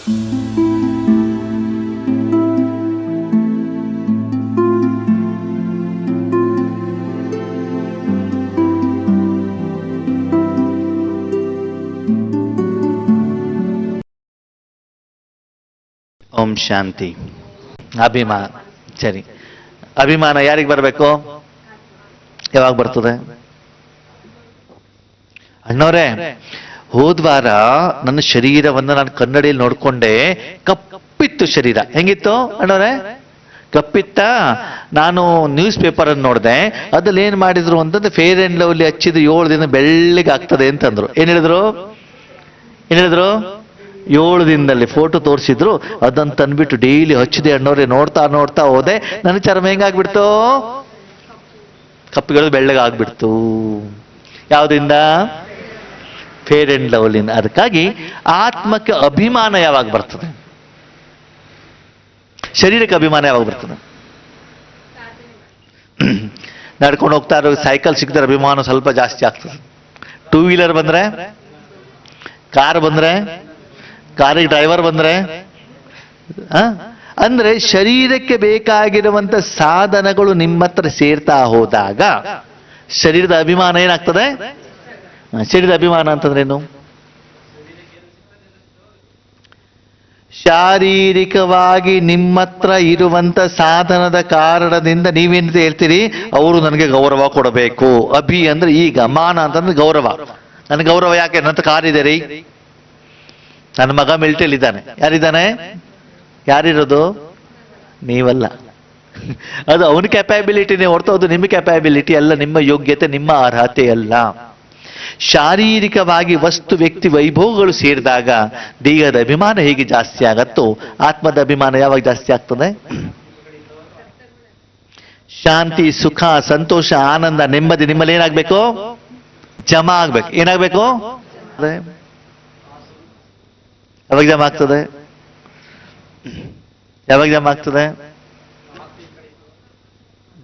ಓಂ ಶಾಂತಿ. ಅಭಿಮಾನ. ಸರಿ, ಅಭಿಮಾನ ಯಾರಿಗೆ ಬರಬೇಕು? ಯಾವಾಗ ಬರ್ತದೆ? ಅಣ್ಣವ್ರೆ, ಹೋದ್ವಾರ ನನ್ನ ಶರೀರವನ್ನು ನಾನು ಕನ್ನಡಿಯಲ್ಲಿ ನೋಡ್ಕೊಂಡೆ, ಕಪ್ಪಿತ್ತು ಶರೀರ. ಹೆಂಗಿತ್ತು ಅಣ್ಣವ್ರೆ? ಕಪ್ಪಿತ್ತ. ನಾನು ನ್ಯೂಸ್ ಪೇಪರ್ ಅನ್ನು ನೋಡಿದೆ, ಅದ್ರಲ್ಲಿ ಏನ್ ಮಾಡಿದ್ರು ಅಂತಂದ್ರೆ ಫೇರ್ ಅಂಡ್ ಲವ್ಲಿ ಹಚ್ಚಿದ್ದು 7 ದಿನ ಬೆಳ್ಳಿಗೆ ಆಗ್ತದೆ ಅಂತಂದ್ರು. ಏನ್ ಹೇಳಿದ್ರು? 7 ದಿನದಲ್ಲಿ ಫೋಟೋ ತೋರಿಸಿದ್ರು. ಅದನ್ನು ತಂದ್ಬಿಟ್ಟು ಡೈಲಿ ಹಚ್ಚಿದೆ ಅಣ್ಣವ್ರೆ. ನೋಡ್ತಾ ನೋಡ್ತಾ ಹೋದೆ, ನನ್ನ ಚರ್ಮ ಹೆಂಗಾಗ್ಬಿಡ್ತು? ಕಪ್ಪುಗಳು ಬೆಳ್ಳಗಾಗ್ಬಿಡ್ತು. ಯಾವುದರಿಂದ? ಫೇರ್ ಅಂಡ್ ಲವ್ಲಿಂದ. ಅದಕ್ಕಾಗಿ ಆತ್ಮಕ್ಕೆ ಅಭಿಮಾನ ಯಾವಾಗ ಬರ್ತದೆ? ಶರೀರಕ್ಕೆ ಅಭಿಮಾನ ಯಾವಾಗ ಬರ್ತದೆ? ನಡ್ಕೊಂಡು ಹೋಗ್ತಾ ಇರೋ ಸೈಕಲ್ ಸಿಕ್ಕಿದ್ರೆ ಅಭಿಮಾನ ಸ್ವಲ್ಪ ಜಾಸ್ತಿ ಆಗ್ತದೆ. 2 ವೀಲರ್ ಬಂದ್ರೆ, ಕಾರ್ ಬಂದ್ರೆ, ಕಾರಿಗೆ ಡ್ರೈವರ್ ಬಂದ್ರೆ, ಅಂದ್ರೆ ಶರೀರಕ್ಕೆ ಬೇಕಾಗಿರುವಂತ ಸಾಧನಗಳು ನಿಮ್ಮ ಹತ್ರ ಸೇರ್ತಾ ಹೋದಾಗ ಶರೀರದ ಅಭಿಮಾನ ಏನಾಗ್ತದೆ? ಶರೀರದ ಅಭಿಮಾನ ಅಂತಂದ್ರೇನು? ಶಾರೀರಿಕವಾಗಿ ನಿಮ್ಮ ಹತ್ರ ಇರುವಂತ ಸಾಧನದ ಕಾರಣದಿಂದ ನೀವೇನಂತ ಹೇಳ್ತೀರಿ? ಅವರು ನನಗೆ ಗೌರವ ಕೊಡಬೇಕು. ಅಭಿ ಅಂದ್ರೆ ಈಗ, ಮಾನ ಅಂತಂದ್ರೆ ಗೌರವ. ನನಗೆ ಗೌರವ ಯಾಕೆ? ನನ್ನ ಕಾರಿದೆ ರೀ, ನನ್ನ ಮಗ ಮಿಲಿಟರಿಲಿ ಇದ್ದಾನೆ. ಯಾರಿದ್ದಾನೆ? ಯಾರಿರೋದು? ನೀವಲ್ಲ. ಅದು ಅವನ ಕ್ಯಾಪಬಿಲಿಟಿನೇ ಹೊರತು ಅದು ನಿಮ್ಮ ಕ್ಯಾಪಬಿಲಿಟಿ ಅಲ್ಲ, ನಿಮ್ಮ ಯೋಗ್ಯತೆ, ನಿಮ್ಮ ಅರ್ಹತೆ ಅಲ್ಲ. ಶಾರೀರಿಕವಾಗಿ ವಸ್ತು, ವ್ಯಕ್ತಿ, ವೈಭವಗಳು ಸೇರಿದಾಗ ದೇಹದ ಅಭಿಮಾನ ಹೇಗೆ ಜಾಸ್ತಿ ಆಗತ್ತೋ ಆತ್ಮದ ಅಭಿಮಾನ ಯಾವಾಗ ಜಾಸ್ತಿ ಆಗ್ತದೆ? ಶಾಂತಿ, ಸುಖ, ಸಂತೋಷ, ಆನಂದ, ನೆಮ್ಮದಿ ನಿಮ್ಮಲ್ಲಿ ಏನಾಗ್ಬೇಕು? ಜಮಾ ಆಗ್ಬೇಕು. ಏನಾಗ್ಬೇಕು? ಯಾವಾಗ ಜಮಾ ಆಗ್ತದೆ? ಯಾವಾಗ ಜಮಾ ಆಗ್ತದೆ?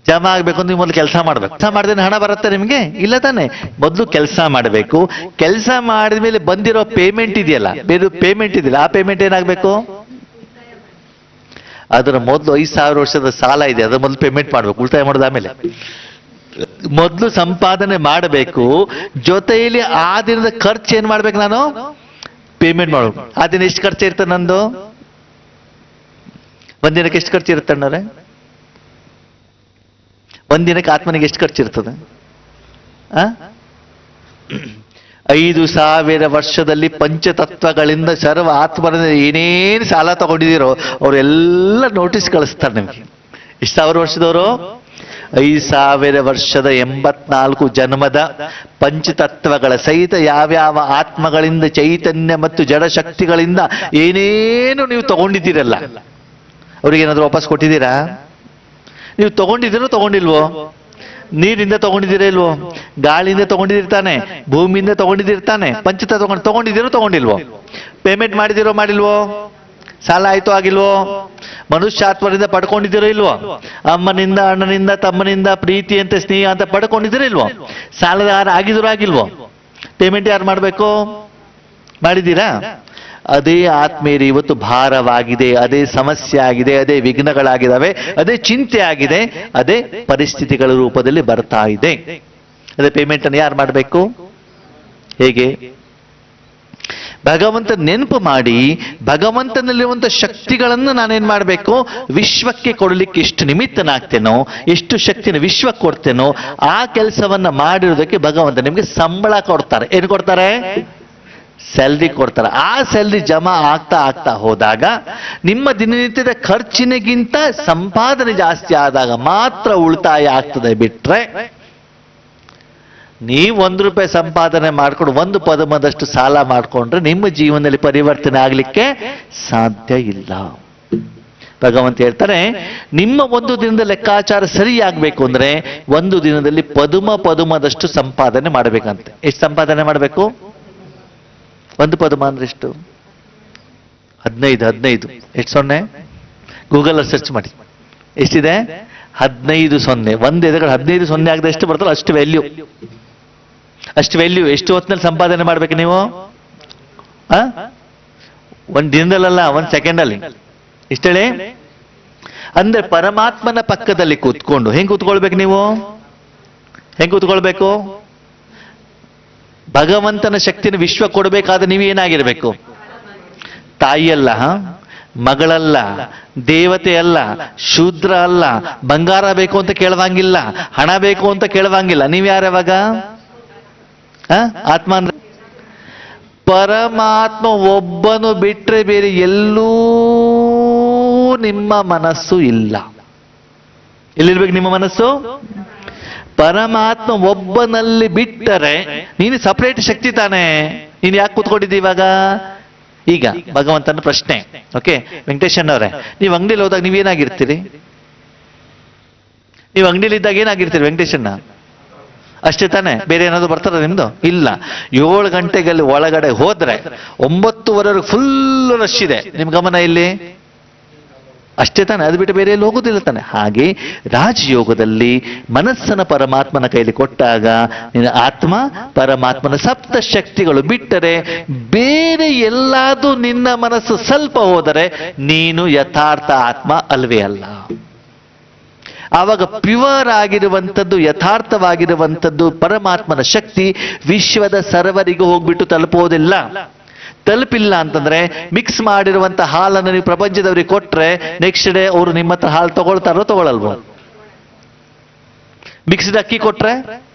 ಜಮಾ ಆಗ್ಬೇಕು ಅಂದ್ರೆ ಮೊದಲು ಕೆಲಸ ಮಾಡ್ಬೇಕು. ಕೆಲಸ ಮಾಡಿದ್ರೆ ಹಣ ಬರುತ್ತೆ ನಿಮ್ಗೆ? ಇಲ್ಲ ತಾನೆ. ಮೊದಲು ಕೆಲಸ ಮಾಡಬೇಕು. ಕೆಲಸ ಮಾಡಿದ ಮೇಲೆ ಬಂದಿರೋ ಪೇಮೆಂಟ್ ಇದೆಯಲ್ಲ, ಬೇರೆ ಪೇಮೆಂಟ್ ಇದೆಯಲ್ಲ, ಆ ಪೇಮೆಂಟ್ ಏನಾಗಬೇಕು? ಅದರ ಮೊದಲು 5,000 ವರ್ಷದ ಸಾಲ ಇದೆ, ಅದರ ಮೊದಲು ಪೇಮೆಂಟ್ ಮಾಡ್ಬೇಕು. ಉಳಿತಾಯ ಮಾಡೋದು ಆಮೇಲೆ. ಮೊದಲು ಸಂಪಾದನೆ ಮಾಡಬೇಕು. ಜೊತೆಯಲ್ಲಿ ಆ ದಿನದ ಖರ್ಚು ಏನ್ ಮಾಡ್ಬೇಕು? ನಾನು ಪೇಮೆಂಟ್ ಮಾಡ್ಬೇಕು. ಆ ದಿನ ಎಷ್ಟು ಖರ್ಚು ಇರ್ತದೆ ನಂದು? ಒಂದಿನಕ್ಕೆ ಎಷ್ಟು ಖರ್ಚು ಇರುತ್ತೆ ಅಣ್ಣವ್ರೆ? ಒಂದಿನಕ್ಕೆ ಆತ್ಮನಿಗೆ ಎಷ್ಟು ಖರ್ಚು ಇರ್ತದೆ? 5,000 ವರ್ಷದಲ್ಲಿ ಪಂಚತತ್ವಗಳಿಂದ ಸರ್ವ ಆತ್ಮನ ಏನೇನು ಸಾಲ ತಗೊಂಡಿದ್ದೀರೋ ಅವರೆಲ್ಲ ನೋಟಿಸ್ ಕಳಿಸ್ತಾರೆ ನಿಮಗೆ. ಎಷ್ಟು ಸಾವಿರ ವರ್ಷದವರು? 5,000 ವರ್ಷದ 84 ಜನ್ಮದ ಪಂಚತತ್ವಗಳ ಸಹಿತ ಯಾವ್ಯಾವ ಆತ್ಮಗಳಿಂದ, ಚೈತನ್ಯ ಮತ್ತು ಜಡ ಶಕ್ತಿಗಳಿಂದ ಏನೇನು ನೀವು ತಗೊಂಡಿದ್ದೀರಲ್ಲ, ಅವ್ರಿಗೇನಾದ್ರೂ ವಾಪಸ್ ಕೊಟ್ಟಿದ್ದೀರಾ? ನೀವು ತಗೊಂಡಿದ್ದೀರೋ ತಗೊಂಡಿಲ್ವೋ? ನೀರಿಂದ ತಗೊಂಡಿದ್ದೀರಾ ಇಲ್ವೋ? ಗಾಳಿಯಿಂದ ತಗೊಂಡಿದಿರ್ತಾನೆ, ಭೂಮಿಯಿಂದ ತಗೊಂಡಿದಿರ್ತಾನೆ, ಪಂಚತತ್ವ ತಗೊಂಡಿದ್ದೀರೋ ತಗೊಂಡಿಲ್ವೋ? ಪೇಮೆಂಟ್ ಮಾಡಿದಿರೋ ಮಾಡಿಲ್ವೋ? ಸಾಲ ಆಯ್ತು ಆಗಿಲ್ವೋ? ಮನುಷ್ಯಾತ್ಮದಿಂದ ಪಡ್ಕೊಂಡಿದ್ದೀರೋ ಇಲ್ವೋ? ಅಮ್ಮನಿಂದ, ಅಣ್ಣನಿಂದ, ತಮ್ಮನಿಂದ ಪ್ರೀತಿ ಅಂತ, ಸ್ನೇಹ ಅಂತ ಪಡ್ಕೊಂಡಿದ್ದೀರೋ ಇಲ್ವೋ? ಸಾಲದ ಆಗಿದ್ರು ಆಗಿಲ್ವೋ? ಪೇಮೆಂಟ್ ಯಾರು ಮಾಡಬೇಕು? ಮಾಡಿದ್ದೀರಾ? ಅದೇ ಆತ್ಮೀಯರು ಇವತ್ತು ಭಾರವಾಗಿದೆ, ಅದೇ ಸಮಸ್ಯೆ ಆಗಿದೆ, ಅದೇ ವಿಘ್ನಗಳಾಗಿದ್ದಾವೆ, ಅದೇ ಚಿಂತೆ ಆಗಿದೆ, ಅದೇ ಪರಿಸ್ಥಿತಿಗಳ ರೂಪದಲ್ಲಿ ಬರ್ತಾ ಇದೆ. ಅದೇ ಪೇಮೆಂಟ್ ಅನ್ನು ಯಾರು ಮಾಡಬೇಕು? ಹೇಗೆ? ಭಗವಂತ ನೆನಪು ಮಾಡಿ, ಭಗವಂತನಲ್ಲಿರುವಂತ ಶಕ್ತಿಗಳನ್ನು ನಾನೇನ್ ಮಾಡಬೇಕು? ವಿಶ್ವಕ್ಕೆ ಕೊಡಲಿಕ್ಕೆ ಎಷ್ಟು ನಿಮಿತ್ತನಾಗ್ತೇನೋ, ಎಷ್ಟು ಶಕ್ತಿನ ವಿಶ್ವಕ್ಕೆ ಕೊಡ್ತೇನೋ ಆ ಕೆಲಸವನ್ನ ಮಾಡಿರೋದಕ್ಕೆ ಭಗವಂತ ನಿಮ್ಗೆ ಸಂಬಳ ಕೊಡ್ತಾರೆ. ಏನು ಕೊಡ್ತಾರೆ? ಸ್ಯಾಲ್ರಿ ಕೊಡ್ತಾರೆ. ಆ ಸ್ಯಾಲ್ರಿ ಜಮಾ ಆಗ್ತಾ ಆಗ್ತಾ ಹೋದಾಗ ನಿಮ್ಮ ದಿನನಿತ್ಯದ ಖರ್ಚಿನಗಿಂತ ಸಂಪಾದನೆ ಜಾಸ್ತಿ ಆದಾಗ ಮಾತ್ರ ಉಳಿತಾಯ ಆಗ್ತದೆ. ಬಿಟ್ರೆ ನೀವು 1 ರೂಪಾಯಿ ಸಂಪಾದನೆ ಮಾಡ್ಕೊಂಡು 1 ಪದಮದಷ್ಟು ಸಾಲ ಮಾಡಿಕೊಂಡ್ರೆ ನಿಮ್ಮ ಜೀವನದಲ್ಲಿ ಪರಿವರ್ತನೆ ಆಗ್ಲಿಕ್ಕೆ ಸಾಧ್ಯ ಇಲ್ಲ. ಭಗವಂತ ಹೇಳ್ತಾರೆ, ನಿಮ್ಮ 1 ದಿನದ ಲೆಕ್ಕಾಚಾರ ಸರಿಯಾಗಬೇಕು ಅಂದ್ರೆ 1 ದಿನದಲ್ಲಿ ಪದುಮದಷ್ಟು ಸಂಪಾದನೆ ಮಾಡಬೇಕಂತೆ. ಎಷ್ಟು ಸಂಪಾದನೆ ಮಾಡಬೇಕು? 1 ಪದುಮ ಅಂದ್ರೆ ಎಷ್ಟು? 15. ಎಷ್ಟು ಸೊನ್ನೆ? ಗೂಗಲ್ ಸರ್ಚ್ ಮಾಡಿ. ಎಷ್ಟಿದೆ? 15 ಸೊನ್ನೆ. 1 ಎದುರುಗಡೆ 15 ಸೊನ್ನೆ ಆಗದೆ ಎಷ್ಟು ಬರ್ತಲ್ಲ ಅಷ್ಟು ವ್ಯಾಲ್ಯೂ. ಎಷ್ಟು ಹೊತ್ತಿನಲ್ಲಿ ಸಂಪಾದನೆ ಮಾಡ್ಬೇಕು ನೀವು? ಒಂದು ದಿನದಲ್ಲ, ಒಂದು ಸೆಕೆಂಡಲ್ಲಿ. ಇಷ್ಟೇಳಿ ಅಂದ್ರೆ ಪರಮಾತ್ಮನ ಪಕ್ಕದಲ್ಲಿ ಕೂತ್ಕೊಂಡು ಹೆಂಗ್ ಕೂತ್ಕೊಳ್ಬೇಕು ನೀವು? ಹೆಂಗ್ ಕೂತ್ಕೊಳ್ಬೇಕು? ಭಗವಂತನ ಶಕ್ತಿನ ವಿಶ್ವ ಕೊಡಬೇಕಾದ್ರೆ ನೀವೇನಾಗಿರ್ಬೇಕು? ತಾಯಿಯಲ್ಲ, ಮಗಳಲ್ಲ, ದೇವತೆ ಅಲ್ಲ, ಶೂದ್ರ ಅಲ್ಲ, ಬಂಗಾರ ಬೇಕು ಅಂತ ಕೇಳುವಂಗಿಲ್ಲ, ಹಣ ಬೇಕು ಅಂತ ಕೇಳುವಂಗಿಲ್ಲ. ನೀವ್ಯಾರವಾಗ? ಆತ್ಮ ಅಂದ್ರೆ ಪರಮಾತ್ಮ ಒಬ್ಬನು ಬಿಟ್ರೆ ಬೇರೆ ಎಲ್ಲೂ ನಿಮ್ಮ ಮನಸ್ಸು ಇಲ್ಲ. ಎಲ್ಲಿರ್ಬೇಕು ನಿಮ್ಮ ಮನಸ್ಸು? ಪರಮಾತ್ಮ ಒಬ್ಬನಲ್ಲಿ ಬಿಟ್ಟರೆ ನೀನು ಸಪರೇಟ್ ಶಕ್ತಿ ತಾನೆ. ನೀನು ಯಾಕೆ ಕೂತ್ಕೊಂಡಿದ್ದೀ ಇವಾಗ? ಈಗ ಭಗವಂತನ ಪ್ರಶ್ನೆ. ಓಕೆ ವೆಂಕಟೇಶಣ್ಣವ್ರೆ, ನೀವು ಅಂಗಡಿಲಿ ಹೋದಾಗ ನೀವೇನಾಗಿರ್ತೀರಿ? ನೀವು ಅಂಗಡಿಲಿ ಇದ್ದಾಗ ಏನಾಗಿರ್ತೀರಿ ವೆಂಕಟೇಶಣ್ಣ? ಅಷ್ಟೇ ತಾನೆ? ಬೇರೆ ಏನಾದ್ರು ಬರ್ತಾರ ನಿಮ್ದು? ಇಲ್ಲ. 7 ಗಂಟೆಗೆ ಒಳಗಡೆ ಹೋದ್ರೆ 9:30 ಫುಲ್ ರಶ್ ಇದೆ. ನಿಮ್ ಗಮನ ಇಲ್ಲಿ ಅಷ್ಟೇ ತಾನೆ? ಅದು ಬಿಟ್ಟು ಬೇರೆ ಎಲ್ಲಿ ಹೋಗುದಿಲ್ಲ ತಾನೆ? ಹಾಗೆ ರಾಜಯೋಗದಲ್ಲಿ ಮನಸ್ಸನ್ನ ಪರಮಾತ್ಮನ ಕೈಲಿ ಕೊಟ್ಟಾಗ ನಿನ್ನ ಆತ್ಮ ಪರಮಾತ್ಮನ ಸಪ್ತ ಶಕ್ತಿಗಳು ಬಿಟ್ಟರೆ ಬೇರೆ ಎಲ್ಲಾದ್ರೂ ನಿನ್ನ ಮನಸ್ಸು ಸ್ವಲ್ಪ ಹೋದರೆ ನೀನು ಯಥಾರ್ಥ ಆತ್ಮ ಅಲ್ವೇ ಅಲ್ಲ. ಆವಾಗ ಪ್ಯೂರ್ ಆಗಿರುವಂಥದ್ದು, ಯಥಾರ್ಥವಾಗಿರುವಂಥದ್ದು ಪರಮಾತ್ಮನ ಶಕ್ತಿ ವಿಶ್ವದ ಸರ್ವರಿಗೂ ಹೋಗ್ಬಿಟ್ಟು ತಲುಪೋದಿಲ್ಲ. ತಲುಪಿಲ್ಲ ಅಂತಂದ್ರೆ ಮಿಕ್ಸ್ ಮಾಡಿರುವಂತ ಹಾಲನ್ನು ನೀವು ಪ್ರಪಂಚದವರಿಗೆ ಕೊಟ್ರೆ ನೆಕ್ಸ್ಟ್ ಡೇ ಅವರು ನಿಮ್ಮ ಹತ್ರ ಹಾಲು ತಗೊಳ್ತಾರೋ ತಗೊಳಲ್ವೋ? ಮಿಕ್ಸ್ಡ್ ಅಕ್ಕಿ ಕೊಟ್ರೆ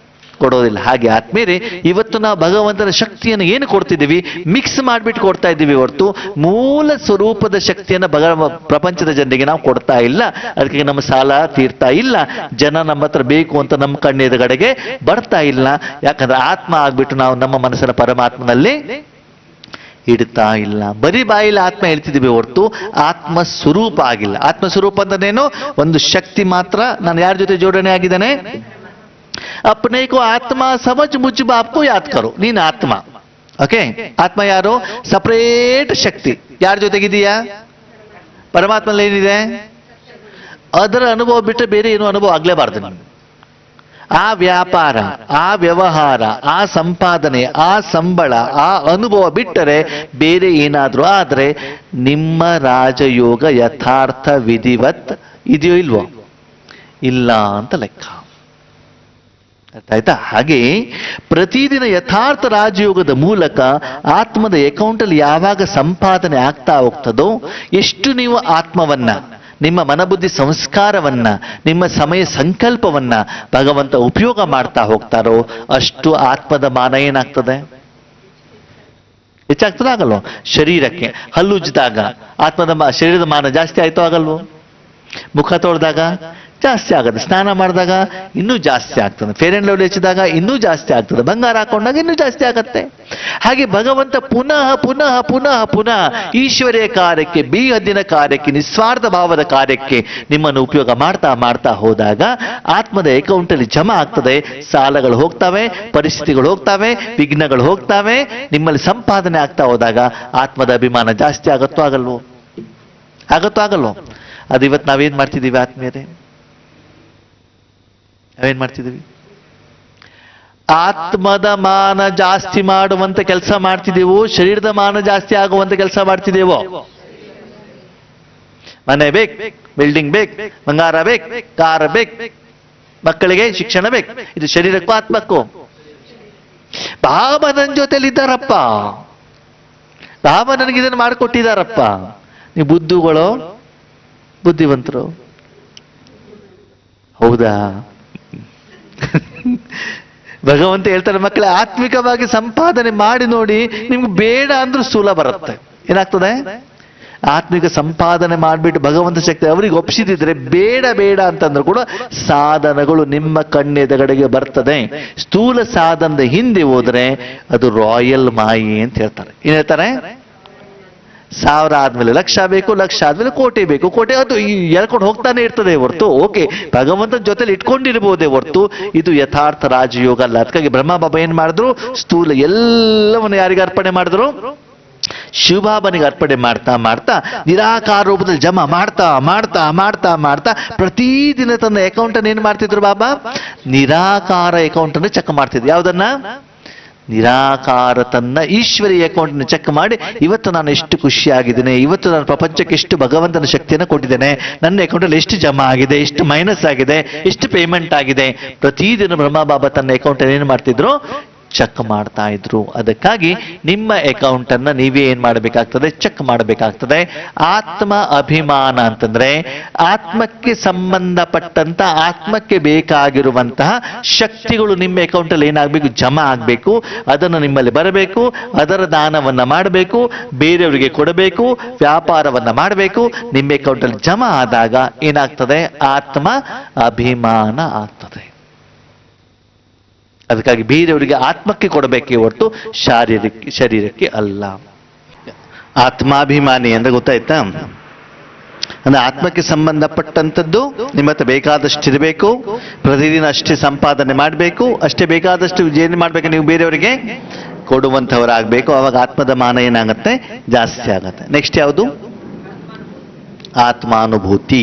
ಕೊಡೋದಿಲ್ಲ. ಹಾಗೆ ಆತ್ಮೀಯರೇ, ಇವತ್ತು ನಾವು ಭಗವಂತನ ಶಕ್ತಿಯನ್ನು ಏನು ಕೊಡ್ತಿದ್ದೀವಿ? ಮಿಕ್ಸ್ ಮಾಡಿಬಿಟ್ಟು ಕೊಡ್ತಾ ಇದ್ದೀವಿ ಹೊರತು ಮೂಲ ಸ್ವರೂಪದ ಶಕ್ತಿಯನ್ನು ಪ್ರಪಂಚದ ಜನರಿಗೆ ನಾವು ಕೊಡ್ತಾ ಇಲ್ಲ. ಅದಕ್ಕೆ ನಮ್ಮ ಸಾಲ ತೀರ್ತಾ ಇಲ್ಲ. ಜನ ನಮ್ಮ ಹತ್ರ ಬೇಕು ಅಂತ ನಮ್ಮ ಕಣ್ಣೆದುರುಗಡೆಗೆ ಬರ್ತಾ ಇಲ್ಲ. ಯಾಕಂದ್ರೆ ಆತ್ಮ ಆಗ್ಬಿಟ್ಟು ನಾವು ನಮ್ಮ ಮನಸ್ಸಿನ ಪರಮಾತ್ಮನಲ್ಲಿ ಇಡ್ತಾ ಇಲ್ಲ. ಬರೀ ಬಾಯಿಲಿ ಆತ್ಮ ಹೇಳ್ತಿದ್ದೀವಿ ಹೊರತು ಆತ್ಮ ಸ್ವರೂಪ ಆಗಿಲ್ಲ. ಆತ್ಮ ಸ್ವರೂಪ ಅಂತಾನೇನು? ಒಂದು ಶಕ್ತಿ ಮಾತ್ರ. ನಾನು ಯಾರ ಜೊತೆ ಜೋಡಣೆ ಆಗಿದ್ದಾನೆ? अपने को आत्मा समझ मुझ बाप को याद करो. ನೀನು ಆತ್ಮ. ಓಕೆ, ಆತ್ಮ ಯಾರು? ಸಪರೇಟ್ ಶಕ್ತಿ. ಯಾರ ಜೊತೆಗಿದೆಯಾ? ಪರಮಾತ್ಮನಲ್ಲಿ ಏನಿದೆ? ಅದರ ಅನುಭವ ಬಿಟ್ಟರೆ ಬೇರೆ ಏನು ಅನುಭವ ಆಗ್ಲೇಬಾರ್ದು. ಆ ವ್ಯಾಪಾರ, ಆ ವ್ಯವಹಾರ, ಆ ಸಂಪಾದನೆ, ಆ ಸಂಬಳ, ಆ ಅನುಭವ ಬಿಟ್ಟರೆ ಬೇರೆ ಏನಾದ್ರೂ ಆದ್ರೆ ನಿಮ್ಮ ರಾಜಯೋಗ ಯಥಾರ್ಥ ವಿಧಿವತ್ ಇದೆಯೋ ಇಲ್ವೋ? ಇಲ್ಲ ಅಂತ ಲೆಕ್ಕ. ಆಯ್ತಾ? ಹಾಗೆ ಪ್ರತಿದಿನ ಯಥಾರ್ಥ ರಾಜಯೋಗದ ಮೂಲಕ ಆತ್ಮದ ಅಕೌಂಟಲ್ಲಿ ಯಾವಾಗ ಸಂಪಾದನೆ ಆಗ್ತಾ ಹೋಗ್ತದೋ, ಎಷ್ಟು ನೀವು ಆತ್ಮವನ್ನ, ನಿಮ್ಮ ಮನಬುದ್ಧಿ ಸಂಸ್ಕಾರವನ್ನ, ನಿಮ್ಮ ಸಮಯ ಸಂಕಲ್ಪವನ್ನ ಭಗವಂತ ಉಪಯೋಗ ಮಾಡ್ತಾ ಹೋಗ್ತಾರೋ ಅಷ್ಟು ಆತ್ಮದ ಮಾನ ಏನಾಗ್ತದೆ? ಹೆಚ್ಚಾಗ್ತದೆ ಆಗಲ್ವೋ? ಶರೀರಕ್ಕೆ ಹಲ್ಲುಜ್ಜಿದಾಗ ಆತ್ಮದ ಶರೀರದ ಮಾನ ಜಾಸ್ತಿ ಆಯ್ತೋ ಆಗಲ್ವೋ? ಮುಖ ತೊಳೆದಾಗ ಜಾಸ್ತಿ ಆಗುತ್ತೆ, ಸ್ನಾನ ಮಾಡಿದಾಗ ಇನ್ನೂ ಜಾಸ್ತಿ ಆಗ್ತದೆ, ಫೇರ್ ಅಂಡ್ ಲವ್ಲಿ ಹೆಚ್ಚಿದಾಗ ಇನ್ನೂ ಜಾಸ್ತಿ ಆಗ್ತದೆ, ಬಂಗಾರ ಹಾಕೊಂಡಾಗ ಇನ್ನೂ ಜಾಸ್ತಿ ಆಗತ್ತೆ. ಹಾಗೆ ಭಗವಂತ ಪುನಃ ಪುನಃ ಪುನಃ ಪುನಃ ಈಶ್ವರ್ಯ ಕಾರ್ಯಕ್ಕೆ, ಬೀಹದ್ದಿನ ಕಾರ್ಯಕ್ಕೆ, ನಿಸ್ವಾರ್ಥ ಭಾವದ ಕಾರ್ಯಕ್ಕೆ ನಿಮ್ಮನ್ನು ಉಪಯೋಗ ಮಾಡ್ತಾ ಮಾಡ್ತಾ ಹೋದಾಗ ಆತ್ಮದ ಅಕೌಂಟಲ್ಲಿ ಜಮಾ ಆಗ್ತದೆ. ಸಾಲಗಳು ಹೋಗ್ತವೆ, ಪರಿಸ್ಥಿತಿಗಳು ಹೋಗ್ತವೆ, ವಿಘ್ನಗಳು ಹೋಗ್ತವೆ. ನಿಮ್ಮಲ್ಲಿ ಸಂಪಾದನೆ ಆಗ್ತಾ ಹೋದಾಗ ಆತ್ಮದ ಅಭಿಮಾನ ಜಾಸ್ತಿ ಆಗತ್ತೋ ಆಗಲ್ವೋ? ಆಗತ್ತೋ ಆಗಲ್ವೋ? ಅದು ಇವತ್ತು ನಾವೇನ್ ಮಾಡ್ತಿದ್ದೀವಿ ಆತ್ಮೀಯರೇ? ನಾವೇನ್ ಮಾಡ್ತಿದ್ದೀವಿ? ಆತ್ಮದ ಮಾನ ಜಾಸ್ತಿ ಮಾಡುವಂತ ಕೆಲಸ ಮಾಡ್ತಿದ್ದೀವೋ, ಶರೀರದ ಮಾನ ಜಾಸ್ತಿ ಆಗುವಂತ ಕೆಲಸ ಮಾಡ್ತಿದ್ದೇವೋ? ಮನೆ ಬೇಕು, ಬಿಲ್ಡಿಂಗ್ ಬೇಕು, ಬಂಗಾರ ಬೇಕು, ಕಾರ್ ಬೇಕು, ಮಕ್ಕಳಿಗೆ ಶಿಕ್ಷಣ ಬೇಕು. ಇದು ಶರೀರಕ್ಕೂ ಆತ್ಮಕ್ಕೂ? ಬಾಬಾ ನನ್ನ ಜೊತೆಲಿದ್ದಾರಪ್ಪ, ಬಾಬಾ ನನಗೆ ಇದನ್ನು ಮಾಡಿಕೊಟ್ಟಿದ್ದಾರಪ್ಪ. ನೀವು ಬುದ್ಧುಗಳು, ಬುದ್ಧಿವಂತರು. ಹೌದಾ? ಭಗವಂತ ಹೇಳ್ತಾರೆ, ಮಕ್ಕಳೇ ಆತ್ಮಿಕವಾಗಿ ಸಂಪಾದನೆ ಮಾಡಿ ನೋಡಿ, ನಿಮ್ಗೆ ಬೇಡ ಅಂದ್ರೂ ಸ್ಥೂಲ ಬರುತ್ತೆ. ಏನಾಗ್ತದೆ? ಆತ್ಮಿಕ ಸಂಪಾದನೆ ಮಾಡಿಬಿಟ್ಟು ಭಗವಂತ ಶಕ್ತಿ ಅವರಿಗೆ ಒಪ್ಪಿಸಿದ್ರೆ ಬೇಡ ಬೇಡ ಅಂತಂದ್ರೂ ಕೂಡ ಸಾಧನಗಳು ನಿಮ್ಮ ಕಣ್ಣೆದುರುಗಡೆಗೆ ಬರ್ತದೆ. ಸ್ಥೂಲ ಸಾಧನದ ಹಿಂದೆ ಹೋದ್ರೆ ಅದು ರಾಯಲ್ ಮಾಯಿ ಅಂತ ಹೇಳ್ತಾರೆ. ಏನ್ ಹೇಳ್ತಾರೆ? 1000 ಆದ್ಮೇಲೆ ಲಕ್ಷ ಬೇಕು, ಲಕ್ಷ ಆದ್ಮೇಲೆ ಕೋಟಿ ಬೇಕು, ಕೋಟಿ ಅದು ಎಳ್ಕೊಂಡು ಹೋಗ್ತಾನೆ ಇರ್ತದೆ ಹೊರತು, ಓಕೆ ಭಗವಂತನ ಜೊತೆಲಿ ಇಟ್ಕೊಂಡಿರ್ಬೋದೇ ಹೊರತು ಇದು ಯಥಾರ್ಥ ರಾಜಯೋಗ ಅಲ್ಲ. ಅದಕ್ಕಾಗಿ ಬ್ರಹ್ಮ ಬಾಬಾ ಏನ್ ಮಾಡಿದ್ರು? ಸ್ಥೂಲ ಎಲ್ಲವನ್ನು ಯಾರಿಗೆ ಅರ್ಪಣೆ ಮಾಡಿದ್ರು? ಶಿವಬಾಬನಿಗೆ ಅರ್ಪಣೆ ಮಾಡ್ತಾ ಮಾಡ್ತಾ ನಿರಾಕಾರ ರೂಪದಲ್ಲಿ ಜಮಾ ಮಾಡ್ತಾ ಮಾಡ್ತಾ ಮಾಡ್ತಾ ಮಾಡ್ತಾ ಪ್ರತಿದಿನ ತನ್ನ ಅಕೌಂಟ್ ಅನ್ನು ಏನ್ ಮಾಡ್ತಿದ್ರು ಬಾಬಾ? ನಿರಾಕಾರ ಅಕೌಂಟ್ ಅನ್ನು ಚೆಕ್ ಮಾಡ್ತಿದ್ರು. ಯಾವ್ದನ್ನ? ನಿರಾಕಾರ ತನ್ನ ಈಶ್ವರಿಯ ಅಕೌಂಟ್ನ ಚೆಕ್ ಮಾಡಿ, ಇವತ್ತು ನಾನು ಎಷ್ಟು ಖುಷಿಯಾಗಿದ್ದೇನೆ, ಇವತ್ತು ನಾನು ಪ್ರಪಂಚಕ್ಕೆ ಎಷ್ಟು ಭಗವಂತನ ಶಕ್ತಿಯನ್ನು ಕೊಟ್ಟಿದ್ದೇನೆ, ನನ್ನ ಅಕೌಂಟಲ್ಲಿ ಎಷ್ಟು ಜಮಾ ಆಗಿದೆ, ಎಷ್ಟು ಮೈನಸ್ ಆಗಿದೆ, ಎಷ್ಟು ಪೇಮೆಂಟ್ ಆಗಿದೆ. ಪ್ರತಿದಿನ ಬ್ರಹ್ಮಬಾಬಾ ತನ್ನ ಅಕೌಂಟಲ್ಲಿ ಏನು ಮಾಡ್ತಿದ್ರು? ಚೆಕ್ ಮಾಡ್ತಾ ಇದ್ರು. ಅದಕ್ಕಾಗಿ ನಿಮ್ಮ ಅಕೌಂಟ್ ಅನ್ನ ನೀವೇ ಏನ್ ಮಾಡಬೇಕಾಗ್ತದೆ? ಚೆಕ್ ಮಾಡಬೇಕಾಗ್ತದೆ. ಆತ್ಮ ಅಭಿಮಾನ ಅಂತಂದ್ರೆ ಆತ್ಮಕ್ಕೆ ಸಂಬಂಧಪಟ್ಟಂತ, ಆತ್ಮಕ್ಕೆ ಬೇಕಾಗಿರುವಂತಹ ಶಕ್ತಿಗಳು ನಿಮ್ಮ ಅಕೌಂಟ್ ಅಲ್ಲಿ ಏನಾಗಬೇಕು? ಜಮಾ ಆಗಬೇಕು. ಅದನ್ನು ನಿಮ್ಮಲ್ಲಿ ಬರಬೇಕು. ಅದರ ದಾನವನ್ನ ಮಾಡಬೇಕು, ಬೇರೆಯವರಿಗೆ ಕೊಡಬೇಕು, ವ್ಯಾಪಾರವನ್ನ ಮಾಡಬೇಕು. ನಿಮ್ಮ ಅಕೌಂಟ್ ಅಲ್ಲಿ ಜಮಾ ಆದಾಗ ಏನಾಗ್ತದೆ? ಆತ್ಮ ಅಭಿಮಾನ ಆಗ್ತದೆ. ಅದಕ್ಕಾಗಿ ಬೇರೆಯವರಿಗೆ ಆತ್ಮಕ್ಕೆ ಕೊಡಬೇಕೇ ಹೊರತು ಶರೀರಕ್ಕೆ ಅಲ್ಲ. ಆತ್ಮಾಭಿಮಾನಿ ಅಂದ್ರೆ ಗೊತ್ತಾಯ್ತಾ? ಅಂದ್ರೆ ಆತ್ಮಕ್ಕೆ ಸಂಬಂಧಪಟ್ಟಂಥದ್ದು ನಿಮ್ಮ ಹತ್ರ ಬೇಕಾದಷ್ಟು ಇರಬೇಕು, ಪ್ರತಿದಿನ ಅಷ್ಟೇ ಸಂಪಾದನೆ ಮಾಡಬೇಕು, ಅಷ್ಟೇ ಬೇಕಾದಷ್ಟು ಏನು ಮಾಡಬೇಕು? ನೀವು ಬೇರೆಯವರಿಗೆ ಕೊಡುವಂಥವರಾಗಬೇಕು. ಅವಾಗ ಆತ್ಮದ ಮಾನ ಏನಾಗತ್ತೆ? ಜಾಸ್ತಿ ಆಗತ್ತೆ. ನೆಕ್ಸ್ಟ್ ಯಾವುದು? ಆತ್ಮಾನುಭೂತಿ.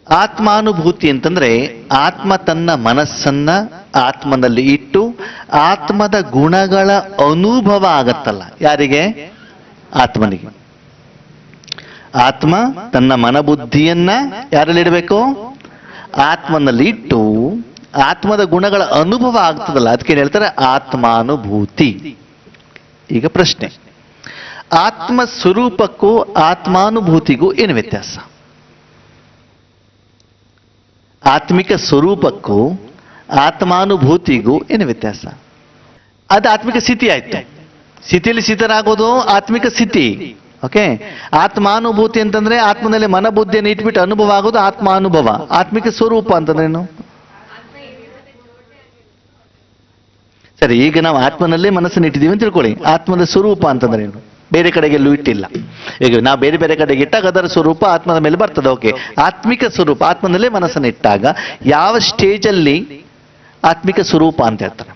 ಆತ್ಮಾನುಭೂತಿ ಅಂತಂದ್ರೆ ಆತ್ಮ ತನ್ನ ಮನಸ್ಸನ್ನ ಆತ್ಮನಲ್ಲಿ ಇಟ್ಟು ಆತ್ಮದ ಗುಣಗಳ ಅನುಭವ ಆಗತ್ತಲ್ಲ. ಯಾರಿಗೆ? ಆತ್ಮನಿಗೆ. ಆತ್ಮ ತನ್ನ ಮನಬುದ್ಧಿಯನ್ನ ಯಾರಲ್ಲಿ ಇಡಬೇಕು? ಆತ್ಮನಲ್ಲಿ ಇಟ್ಟು ಆತ್ಮದ ಗುಣಗಳ ಅನುಭವ ಆಗ್ತದಲ್ಲ, ಅದಕ್ಕೆ ಹೇಳ್ತಾರೆ ಆತ್ಮಾನುಭೂತಿ. ಈಗ ಪ್ರಶ್ನೆ, ಆತ್ಮ ಸ್ವರೂಪಕ್ಕೂ ಆತ್ಮಾನುಭೂತಿಗೂ ಏನು ವ್ಯತ್ಯಾಸ? ಆತ್ಮಿಕ ಸ್ವರೂಪಕ್ಕೂ ಆತ್ಮಾನುಭೂತಿಗೂ ಏನು ವ್ಯತ್ಯಾಸ? ಅದು ಆತ್ಮಿಕ ಸ್ಥಿತಿ ಆಯ್ತು. ಸ್ಥಿತಿಯಲ್ಲಿ ಸ್ಥಿತರಾಗೋದು ಆತ್ಮಿಕ ಸ್ಥಿತಿ. ಓಕೆ. ಆತ್ಮಾನುಭೂತಿ ಅಂತಂದ್ರೆ ಆತ್ಮನಲ್ಲಿ ಮನಬುದ್ಧಿಯನ್ನು ಇಟ್ಬಿಟ್ಟು ಅನುಭವ ಆಗೋದು ಆತ್ಮಾನುಭವ. ಆತ್ಮಿಕ ಸ್ವರೂಪ ಅಂತಂದ್ರೇನು? ಸರಿ, ಈಗ ನಾವು ಆತ್ಮನಲ್ಲೇ ಮನಸ್ಸನ್ನು ಇಟ್ಟಿದ್ದೀವಿ ಅಂತ ತಿಳ್ಕೊಳ್ಳಿ. ಆತ್ಮದ ಸ್ವರೂಪ ಅಂತಂದ್ರೇನು? ಬೇರೆ ಕಡೆಗೆಲ್ಲೂ ಇಟ್ಟಿಲ್ಲ. ಈಗ ನಾವು ಬೇರೆ ಬೇರೆ ಕಡೆಗೆ ಇಟ್ಟಾಗ ಅದರ ಸ್ವರೂಪ ಆತ್ಮದ ಮೇಲೆ ಬರ್ತದೆ. ಓಕೆ. ಆತ್ಮಿಕ ಸ್ವರೂಪ ಆತ್ಮನಲ್ಲೇ ಮನಸ್ಸನ್ನು ಇಟ್ಟಾಗ ಯಾವ ಸ್ಟೇಜಲ್ಲಿ ಆತ್ಮಿಕ ಸ್ವರೂಪ ಅಂತ ಹೇಳ್ತಾರೆ?